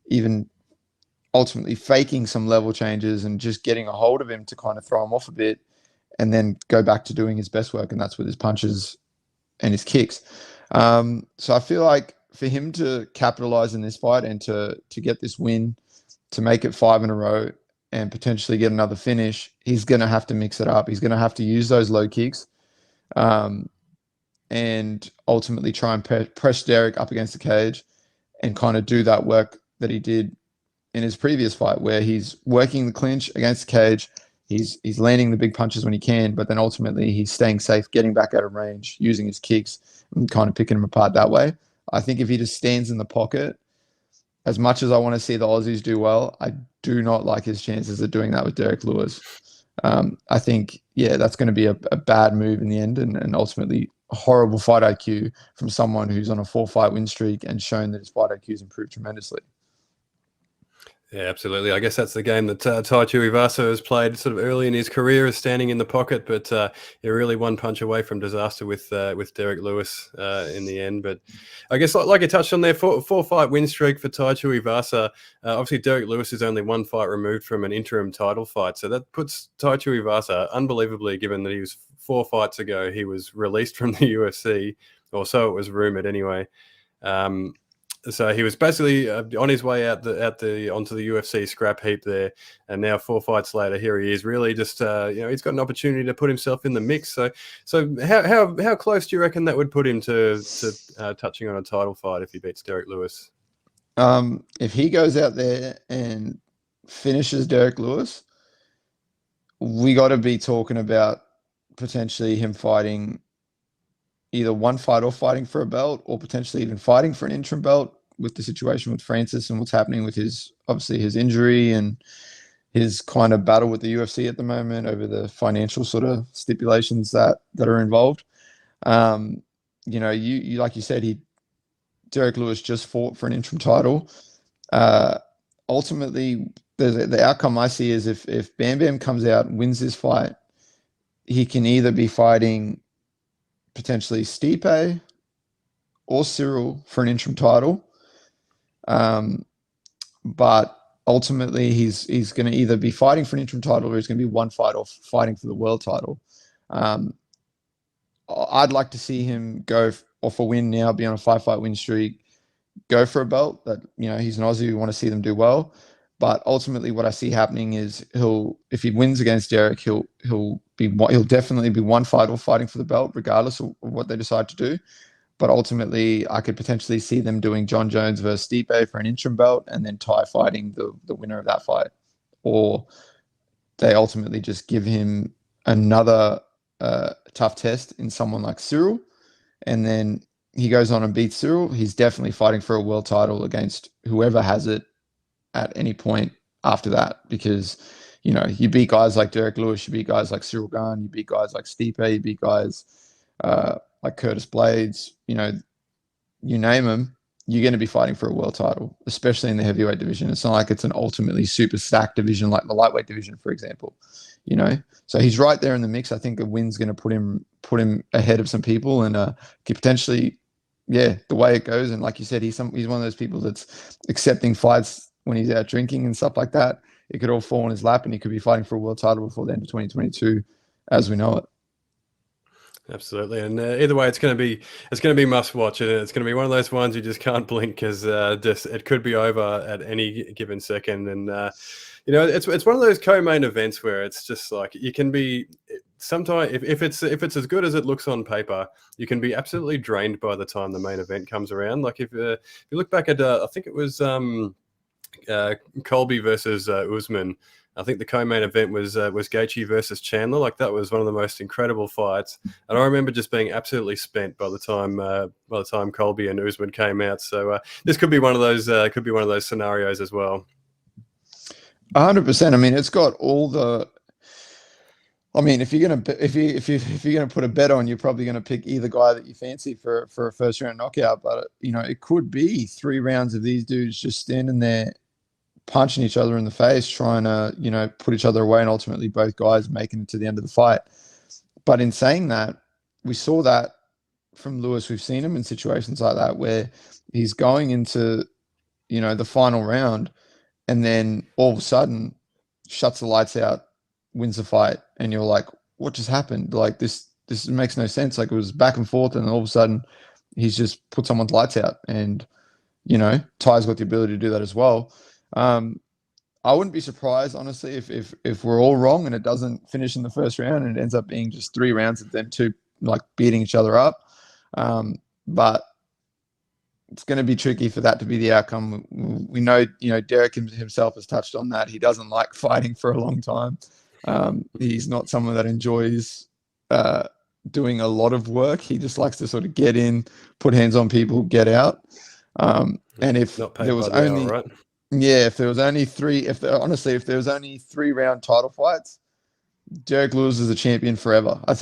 even ultimately faking some level changes and just getting a hold of him to kind of throw him off a bit, and then go back to doing his best work, and that's with his punches and his kicks. So I feel like for him to capitalize in this fight and to get this win, to make it 5 in a row and potentially get another finish, he's going to have to mix it up. He's going to have to use those low kicks, and ultimately try and press Derek up against the cage and kind of do that work that he did in his previous fight, where he's working the clinch against the cage. He's landing the big punches when he can, but then ultimately he's staying safe, getting back out of range, using his kicks and kind of picking him apart that way. I think if he just stands in the pocket, as much as I want to see the Aussies do well, I do not like his chances of doing that with Derek Lewis. I think, yeah, that's going to be a bad move in the end, and ultimately a horrible fight IQ from someone who's on a 4-fight win streak and shown that his fight IQ has improved tremendously. Yeah, absolutely. I guess that's the game that Tai Tuivasa has played sort of early in his career, is standing in the pocket, but you're really one punch away from disaster with Derek Lewis in the end. But I guess like you touched on there, 4-fight win streak for Tai Tuivasa. Obviously, Derek Lewis is only 1 fight removed from an interim title fight, so that puts Tai Tuivasa unbelievably, given that he was 4 fights ago, he was released from the UFC, or so it was rumored anyway. So he was basically on his way onto the UFC scrap heap there, and now 4 fights later, here he is. Really, just he's got an opportunity to put himself in the mix. So how close do you reckon that would put him to touching on a title fight if he beats Derek Lewis? If he goes out there and finishes Derek Lewis, we got to be talking about potentially him fighting either one fight or fighting for a belt, or potentially even fighting for an interim belt, with the situation with Francis and what's happening with his injury and his kind of battle with the UFC at the moment over the financial sort of stipulations that are involved. You like you said, Derek Lewis just fought for an interim title. Ultimately, the outcome I see is if Bam Bam comes out and wins this fight, he can either be fighting potentially Stipe or Cyril for an interim title. But ultimately he's going to either be fighting for an interim title, or he's going to be 1 fight off fighting for the world title. I'd like to see him go off a win now, be on a 5-fight win streak, go for a belt. That, he's an Aussie, we want to see them do well. But ultimately what I see happening is if he wins against Derek, he'll definitely be 1 fight off fighting for the belt, regardless of what they decide to do. But ultimately, I could potentially see them doing John Jones versus Stipe for an interim belt, and then Ty fighting the winner of that fight. Or they ultimately just give him another tough test in someone like Cyril, and then he goes on and beats Cyril. He's definitely fighting for a world title against whoever has it at any point after that. Because, you beat guys like Derek Lewis, you beat guys like Cyril Gane, you beat guys like Stipe, you beat guys like Curtis Blades, you name them, you're going to be fighting for a world title, especially in the heavyweight division. It's not like it's an ultimately super stacked division like the lightweight division, for example. So he's right there in the mix. I think a win's going to put him ahead of some people, and potentially, the way it goes. And like you said, he's one of those people that's accepting fights when he's out drinking and stuff like that. It could all fall in his lap, and he could be fighting for a world title before the end of 2022, as we know it. Absolutely, and either way, it's going to be must watch, and it's going to be one of those ones you just can't blink because just it could be over at any given second. And it's one of those co-main events where it's just like you can be sometimes if it's as good as it looks on paper, you can be absolutely drained by the time the main event comes around. Like if you look back at I think it was Colby versus Usman. I think the co-main event was Gaethje versus Chandler. Like that was one of the most incredible fights, and I remember just being absolutely spent by the time Colby and Usman came out. So this could be one of those scenarios as well. 100%. I mean, it's got all the. I mean, if you're gonna put a bet on, you're probably gonna pick either guy that you fancy for a first round knockout. But it could be 3 rounds of these dudes just standing there punching each other in the face, trying to, put each other away, and ultimately both guys making it to the end of the fight. But in saying that, we saw that from Lewis. We've seen him in situations like that where he's going into, the final round and then all of a sudden shuts the lights out, wins the fight. And you're like, what just happened? Like this makes no sense. Like it was back and forth and all of a sudden he's just put someone's lights out. And, Ty's got the ability to do that as well. I wouldn't be surprised, honestly, if we're all wrong and it doesn't finish in the first round and it ends up being just 3 rounds of them two like beating each other up. But it's going to be tricky for that to be the outcome. We know, Derek himself has touched on that. He doesn't like fighting for a long time. He's not someone that enjoys doing a lot of work. He just likes to sort of get in, put hands on people, get out. And if there was only, right? Yeah, if there was only 3 round title fights, Derek Lewis is a champion forever. I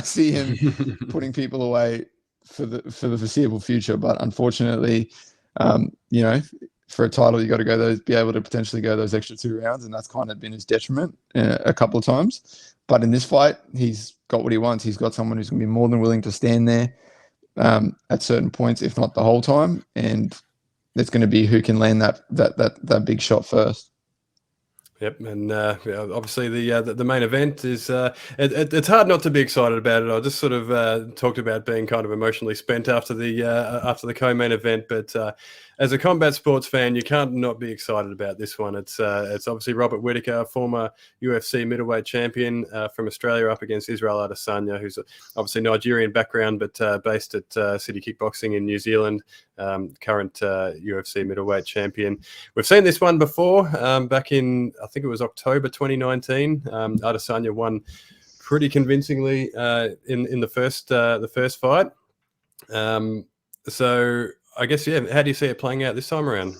see him putting people away for the foreseeable future. But unfortunately, for a title, you got to be able to potentially go those extra 2 rounds, and that's kind of been his detriment a couple of times. But in this fight, he's got what he wants. He's got someone who's going to be more than willing to stand there at certain points, if not the whole time, and it's going to be who can land that big shot first. Yep, and obviously the main event is it's hard not to be excited about it. I just sort of talked about being kind of emotionally spent after the co-main event, but as a combat sports fan, you can't not be excited about this one. It's obviously Robert Whittaker, former UFC middleweight champion from Australia, up against Israel Adesanya, who's obviously Nigerian background but based at City Kickboxing in New Zealand. Current UFC middleweight champion. We've seen this one before back in, I think it was October 2019. Adesanya won pretty convincingly in the first fight. So I guess, how do you see it playing out this time around?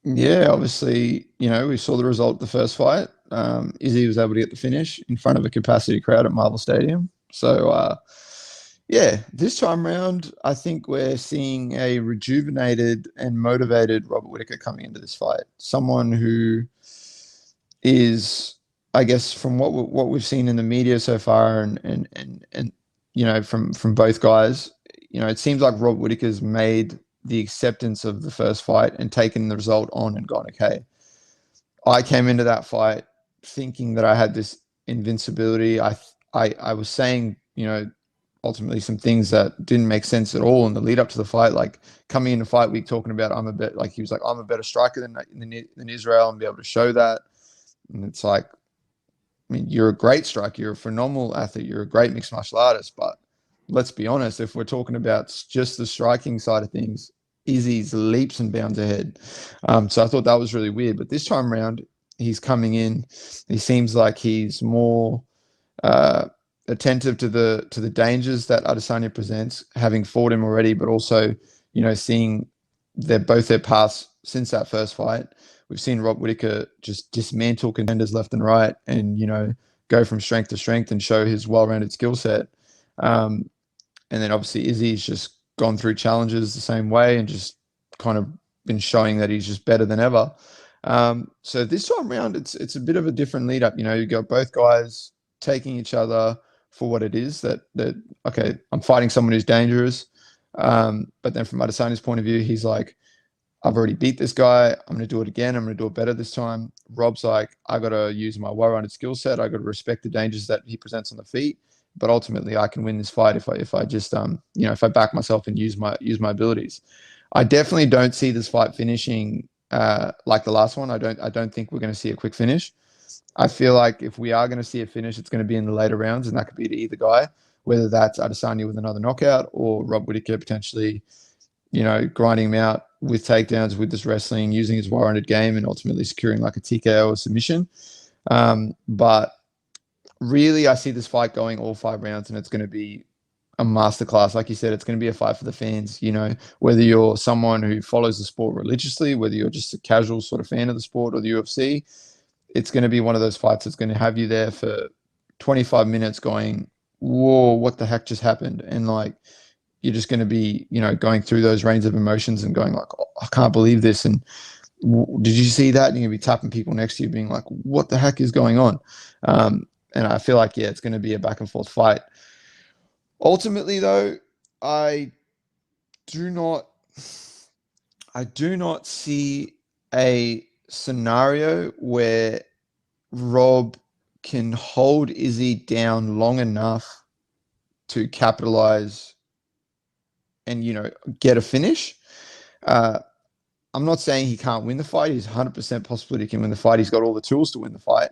Yeah, obviously, we saw the result of the first fight. Izzy was able to get the finish in front of a capacity crowd at Marvel Stadium. So, this time round, I think we're seeing a rejuvenated and motivated Robert Whittaker coming into this fight. Someone who is, I guess, from what we've seen in the media so far, and from both guys, it seems like Rob Whittaker's made the acceptance of the first fight and taken the result on and gone, okay, I came into that fight thinking that I had this invincibility. I was saying, ultimately some things that didn't make sense at all in the lead up to the fight, like coming into fight week talking about I'm a better striker than Israel, and be able to show that. And it's like, I mean, you're a great striker, you're a phenomenal athlete, you're a great mixed martial artist, but let's be honest, if we're talking about just the striking side of things, Izzy's leaps and bounds ahead. So I thought that was really weird. But this time around, he's coming in. He seems like he's more attentive to the dangers that Adesanya presents, having fought him already, but also, seeing both their paths since that first fight. We've seen Rob Whittaker just dismantle contenders left and right, and go from strength to strength and show his well-rounded skill set. And then obviously Izzy's just gone through challenges the same way and just kind of been showing that he's just better than ever. So this time around, it's a bit of a different lead up. You got both guys taking each other for what it is, that okay, I'm fighting someone who's dangerous. But then from Adesanya's point of view, he's like, I've already beat this guy. I'm going to do it again. I'm going to do it better this time. Rob's like, I got to use my well-rounded skill set. I got to respect the dangers that he presents on the feet. but ultimately I can win this fight if I just if I back myself and use my abilities. I definitely don't see this fight finishing like the last one. I don't think we're going to see a quick finish. I feel like if we are going to see a finish, it's going to be in the later rounds, and that could be to either guy, whether that's Adesanya with another knockout or Rob Whittaker potentially, grinding him out with takedowns, with this wrestling, using his warranted game, and ultimately securing like a TKO or submission. But really, I see this fight going all 5 rounds, and it's going to be a masterclass. Like you said, it's going to be a fight for the fans. Whether you're someone who follows the sport religiously, whether you're just a casual sort of fan of the sport or the UFC, it's going to be one of those fights that's going to have you there for 25 minutes going, whoa, what the heck just happened? And like, you're just going to be, going through those range of emotions and going like, oh, I can't believe this. And did you see that? And you're going to be tapping people next to you being like, what the heck is going on? And I feel like, yeah, it's going to be a back and forth fight. Ultimately, though, I do not see a scenario where Rob can hold Izzy down long enough to capitalize and, get a finish. I'm not saying he can't win the fight. He's 100% possibility he can win the fight. He's got all the tools to win the fight.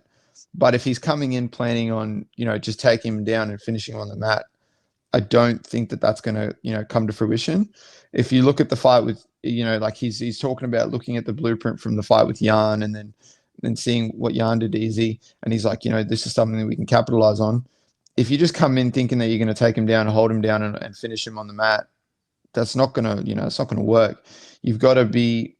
But if he's coming in planning on, just taking him down and finishing him on the mat, I don't think that that's going to, come to fruition. If you look at the fight with, like he's talking about looking at the blueprint from the fight with Jan and then seeing what Jan did to Izzy. And he's like, this is something that we can capitalize on. If you just come in thinking that you're going to take him down and hold him down and finish him on the mat, that's not going to, it's not going to work. You've got to be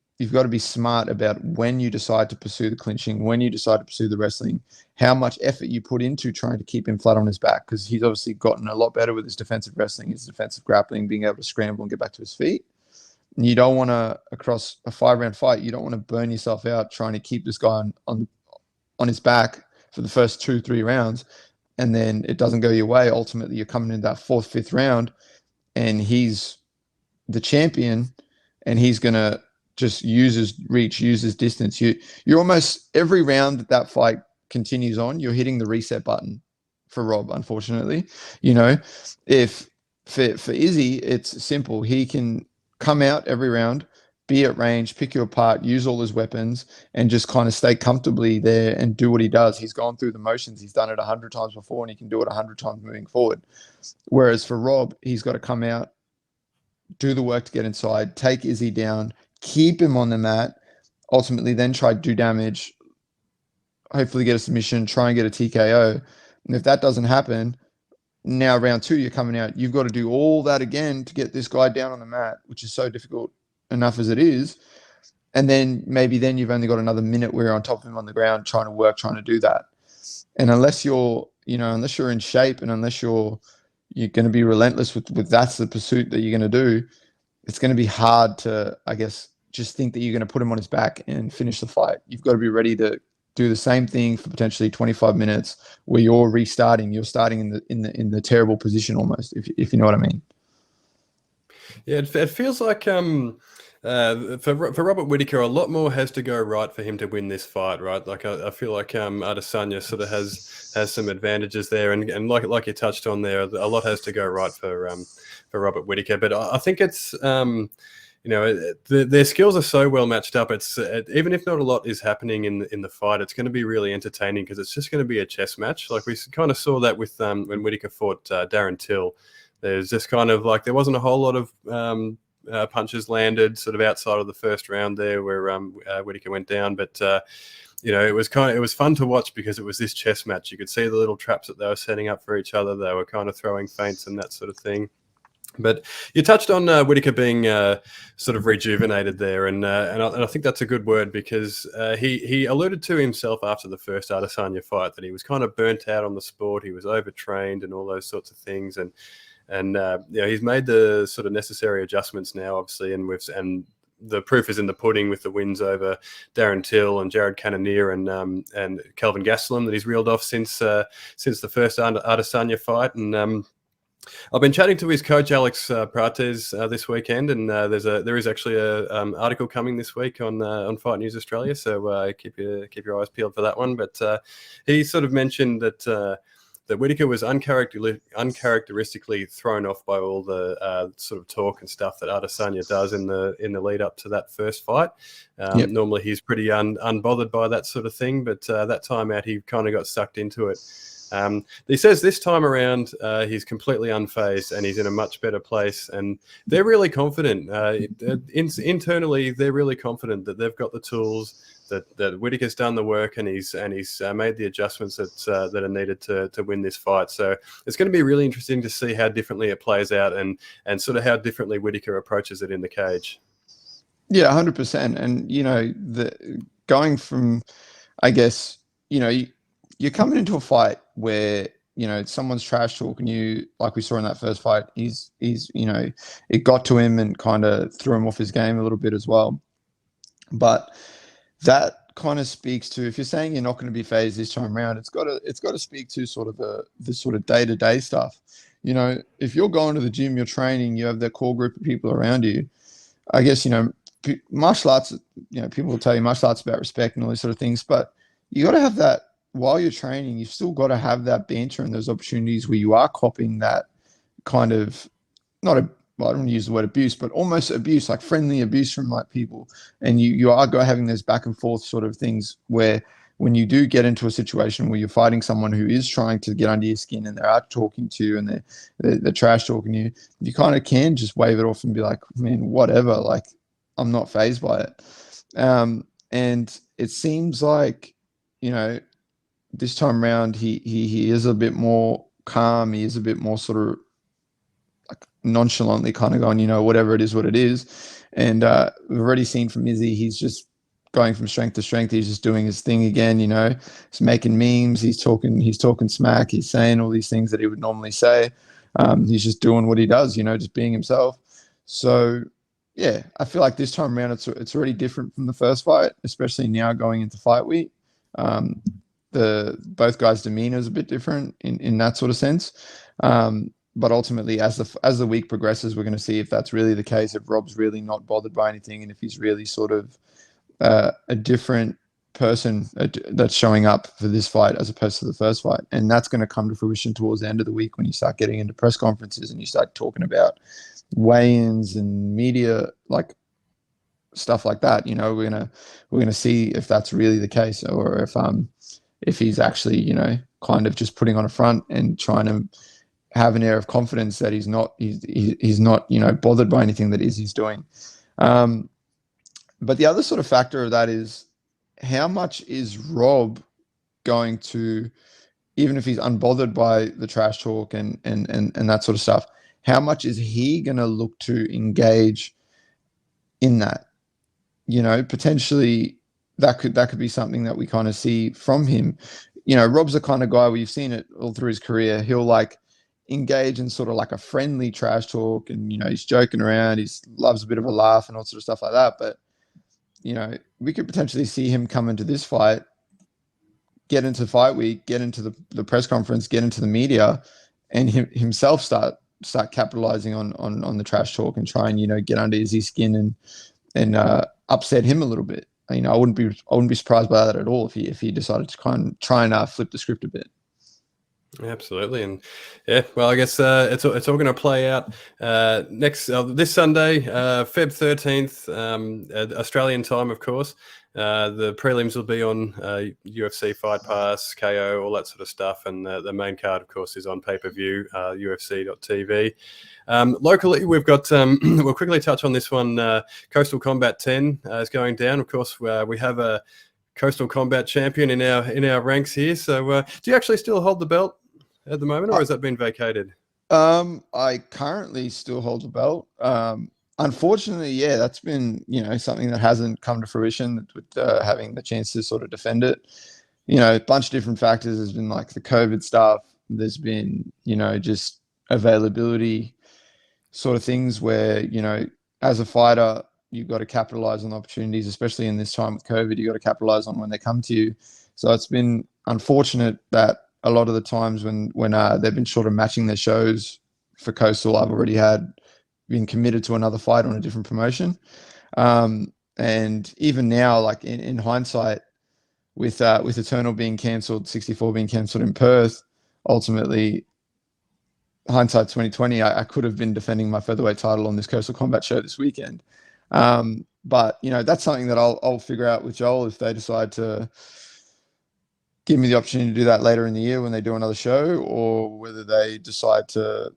smart about when you decide to pursue the clinching, when you decide to pursue the wrestling, how much effort you put into trying to keep him flat on his back, because he's obviously gotten a lot better with his defensive wrestling, his defensive grappling, being able to scramble and get back to his feet. And you don't want to, across a 5-round fight, you don't want to burn yourself out trying to keep this guy on his back for the first 2-3 rounds, and then it doesn't go your way. Ultimately, you're coming in that 4th, 5th round, and he's the champion, and he's going to just use his reach, use his distance. You're almost, every round that fight continues on, you're hitting the reset button for Rob, unfortunately. If for Izzy, it's simple. He can come out every round, be at range, pick you apart, use all his weapons, and just kind of stay comfortably there and do what he does. He's gone through the motions. He's done it 100 times before, and he can do it 100 times moving forward. Whereas for Rob, he's got to come out, do the work to get inside, take Izzy down, keep him on the mat, ultimately then try to do damage, hopefully get a submission, try and get a TKO. And if that doesn't happen, now round 2, you're coming out, you've got to do all that again to get this guy down on the mat, which is so difficult enough as it is. And then maybe then you've only got another minute where you're on top of him on the ground trying to do that. And unless you're in shape, and unless you're going to be relentless with that's the pursuit that you're going to do, it's going to be hard to, I guess, just think that you're going to put him on his back and finish the fight. You've got to be ready to do the same thing for potentially 25 minutes where you're restarting. You're starting in the terrible position almost, if you know what I mean. Yeah, it feels like for Robert Whittaker, a lot more has to go right for him to win this fight, right? Like I feel like Adesanya sort of has some advantages there, and like you touched on there, a lot has to go right for Robert Whittaker. But I think it's their skills are so well matched up. It's even if not a lot is happening in the fight, it's going to be really entertaining because it's just going to be a chess match. Like we kind of saw that with when Whittaker fought Darren Till. There's just kind of like there wasn't a whole lot of punches landed sort of outside of the first round there where Whittaker went down, but it was fun to watch because it was this chess match. You could see the little traps that they were setting up for each other. They were kind of throwing feints and that sort of thing. But you touched on Whittaker being sort of rejuvenated there, and I think that's a good word because he alluded to himself after the first Adesanya fight that he was kind of burnt out on the sport. He was overtrained and all those sorts of things, and he's made the sort of necessary adjustments now, obviously, and the proof is in the pudding with the wins over Darren Till and Jared Cannonier and Kelvin Gastelum that he's reeled off since the first Adesanya fight. And I've been chatting to his coach Alex Prates this weekend, and there is actually a article coming this week on Fight News Australia, so keep your eyes peeled for that one. But he sort of mentioned that that Whittaker was uncharacteristically thrown off by all the sort of talk and stuff that Adesanya does in the lead up to that first fight. Yep. Normally he's pretty unbothered by that sort of thing, but that time out he kind of got sucked into it. He says this time around he's completely unfazed and he's in a much better place, and they're really confident. Internally, they're really confident that they've got the tools, that Whittaker's done the work, and he's made the adjustments that are needed to win this fight. So it's going to be really interesting to see how differently it plays out, and sort of how differently Whittaker approaches it in the cage. Yeah, 100%. And going from, I guess, you're coming into a fight where someone's trash talking you, like we saw in that first fight. He's it got to him and kind of threw him off his game a little bit as well. But that kind of speaks to, if you're saying you're not going to be phased this time around, it's got to speak to sort of the sort of day-to-day stuff. If you're going to the gym, you're training, you have that core group of people around you. I guess martial arts. People will tell you martial arts about respect and all these sort of things, but you got to have that while you're training. You've still got to have that banter and those opportunities where you are copying that kind of, I don't want to use the word abuse, but almost abuse, like friendly abuse from like people. And you are having those back and forth sort of things where when you do get into a situation where you're fighting someone who is trying to get under your skin and they're out talking to you and they're trash talking you, you kind of can just wave it off and be like, man, whatever, like I'm not fazed by it. And it seems like, this time around, he is a bit more calm. He is a bit more sort of like nonchalantly kind of going, whatever it is, what it is. And we've already seen from Izzy, he's just going from strength to strength. He's just doing his thing again. He's making memes. He's talking smack. He's saying all these things that he would normally say. He's just doing what he does, just being himself. So yeah, I feel like this time around, it's already different from the first fight, especially now going into fight week. Both guys' demeanor is a bit different in that sort of sense. But ultimately, as the week progresses, we're going to see if that's really the case, if Rob's really not bothered by anything, and if he's really sort of a different person that's showing up for this fight as opposed to the first fight. And that's going to come to fruition towards the end of the week when you start getting into press conferences and you start talking about weigh-ins and media, like stuff like that. We're gonna see if that's really the case, or if he's actually, kind of just putting on a front and trying to have an air of confidence that he's not bothered by anything that he's doing. But the other sort of factor of that is how much is Rob going to, even if he's unbothered by the trash talk and that sort of stuff, how much is he going to look to engage in that? Potentially that could be something that we kind of see from him. Rob's the kind of guy where you've seen it all through his career. He'll like engage in sort of like a friendly trash talk, and he's joking around. He loves a bit of a laugh and all sort of stuff like that. But we could potentially see him come into this fight, get into fight week, get into the press conference, get into the media, and himself start capitalizing on the trash talk and try and get under his skin and upset him a little bit. I wouldn't be surprised by that at all if he decided to try and flip the script a bit. Absolutely, and yeah, well, I guess it's all going to play out this Sunday, Feb 13th, Australian time, of course. The prelims will be on UFC Fight Pass, KO, all that sort of stuff, and the main card, of course, is on pay-per-view, UFC.tv. Locally, we've got, we'll quickly touch on this one, Coastal Combat 10 is going down. Of course, we have a Coastal Combat champion in our ranks here. So do you actually still hold the belt at the moment, or has that been vacated? I currently still hold the belt. Unfortunately, yeah, that's been, something that hasn't come to fruition with having the chance to sort of defend it. A bunch of different factors. There's been like the COVID stuff. There's been, just availability sort of things where, as a fighter, you've got to capitalize on opportunities, especially in this time with COVID. You've got to capitalize on when they come to you. So it's been unfortunate that a lot of the times when they've been sort of matching their shows for Coastal, I've already been committed to another fight on a different promotion. And even now, like in hindsight, with Eternal being cancelled, 64 being cancelled in Perth, ultimately, hindsight 2020, I could have been defending my featherweight title on this Coastal Combat show this weekend. But that's something that I'll figure out with Joel if they decide to give me the opportunity to do that later in the year when they do another show, or whether they decide to,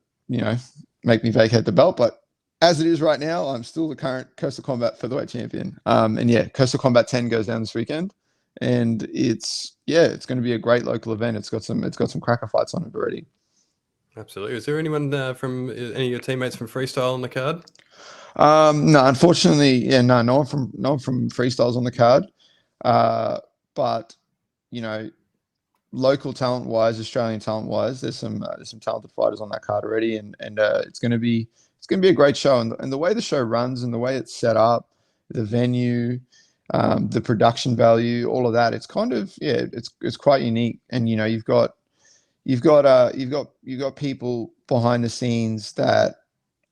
make me vacate the belt. But as it is right now, I'm still the current Coastal Combat featherweight champion. And yeah, Coastal Combat 10 goes down this weekend, and it's going to be a great local event. It's got some cracker fights on it already. Absolutely. Is there anyone from any of your teammates from freestyle on the card? No, unfortunately, no one from freestyles on the card. But local talent wise, Australian talent wise, there's some talented fighters on that card already, and it's going to be a great show. And the way the show runs and the way it's set up, the venue, the production value, all of that, it's kind of it's quite unique. And you've got people behind the scenes that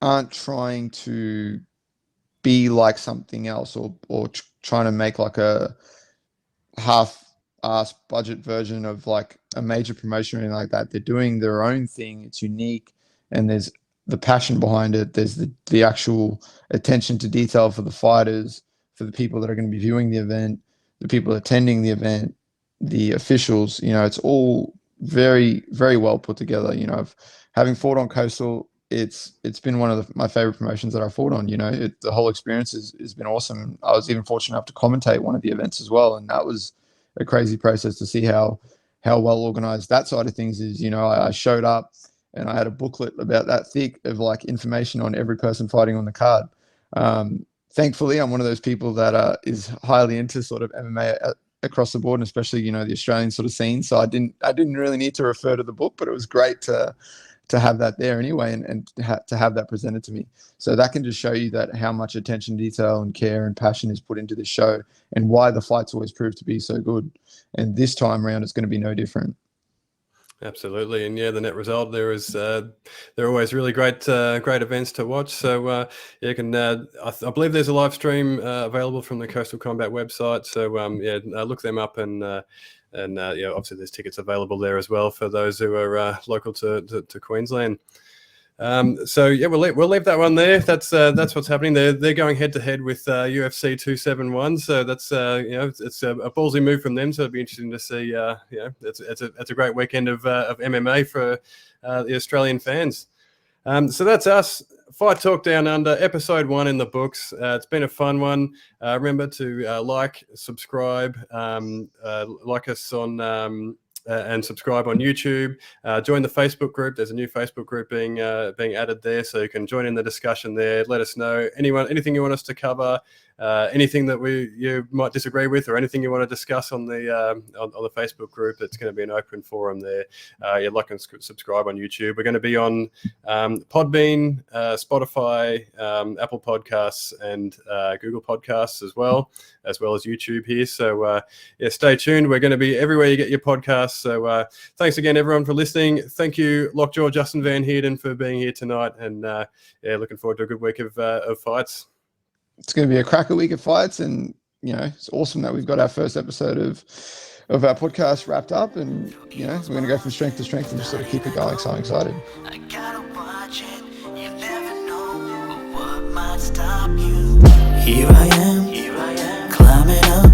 aren't trying to be like something else, or trying to make like a half-ass budget version of like a major promotion or anything like that. They're doing their own thing. It's unique, and there's the passion behind it. There's the actual attention to detail for the fighters, for the people that are going to be viewing the event, the people attending the event, the officials. It's all very, very well put together. Having fought on Coastal, it's been one of my favorite promotions that I fought on. The whole experience has been awesome. I was even fortunate enough to commentate one of the events as well, and that was a crazy process to see how well organized that side of things is. I showed up and I had a booklet about that thick of like information on every person fighting on the card. Thankfully, I'm one of those people that is highly into sort of MMA across the board, and especially the Australian sort of scene. So I didn't really need to refer to the book, but it was great to have that there anyway, and to have that presented to me. So that can just show you that how much attention, detail, and care and passion is put into this show, and why the fights always prove to be so good. And this time around, it's going to be no different. Absolutely, and the net result there is they're always really great events to watch. So you can I believe there's a live stream available from the Coastal Combat website. So look them up, and obviously there's tickets available there as well for those who are local to Queensland. We'll leave that one there. That's what's happening. They're going head to head with UFC 271. So that's it's a ballsy move from them. So it'd be interesting to see. It's a great weekend of MMA for the Australian fans. So that's us. Fight Talk Down Under, episode 1 in the books. It's been a fun one. Remember to like, subscribe, like us on. And subscribe on YouTube. Join the Facebook group. There's a new Facebook group being added there, so you can join in the discussion there. Let us know anything you want us to cover, anything that you might disagree with, or anything you want to discuss on the Facebook group. It's going to be an open forum there. Like and subscribe on YouTube. We're going to be on Podbean, Spotify, Apple Podcasts, and Google Podcasts as well as YouTube here. So stay tuned. We're going to be everywhere you get your podcasts. So thanks again, everyone, for listening. Thank you, Lockjaw Justin Van Heerden, for being here tonight. And looking forward to a good week of fights. It's going to be a cracker week of fights, and it's awesome that we've got our first episode of our podcast wrapped up, and we're going to go from strength to strength and just sort of keep it going. So I'm excited. I gotta watch it. You never know what might stop you. Here I am, climbing up.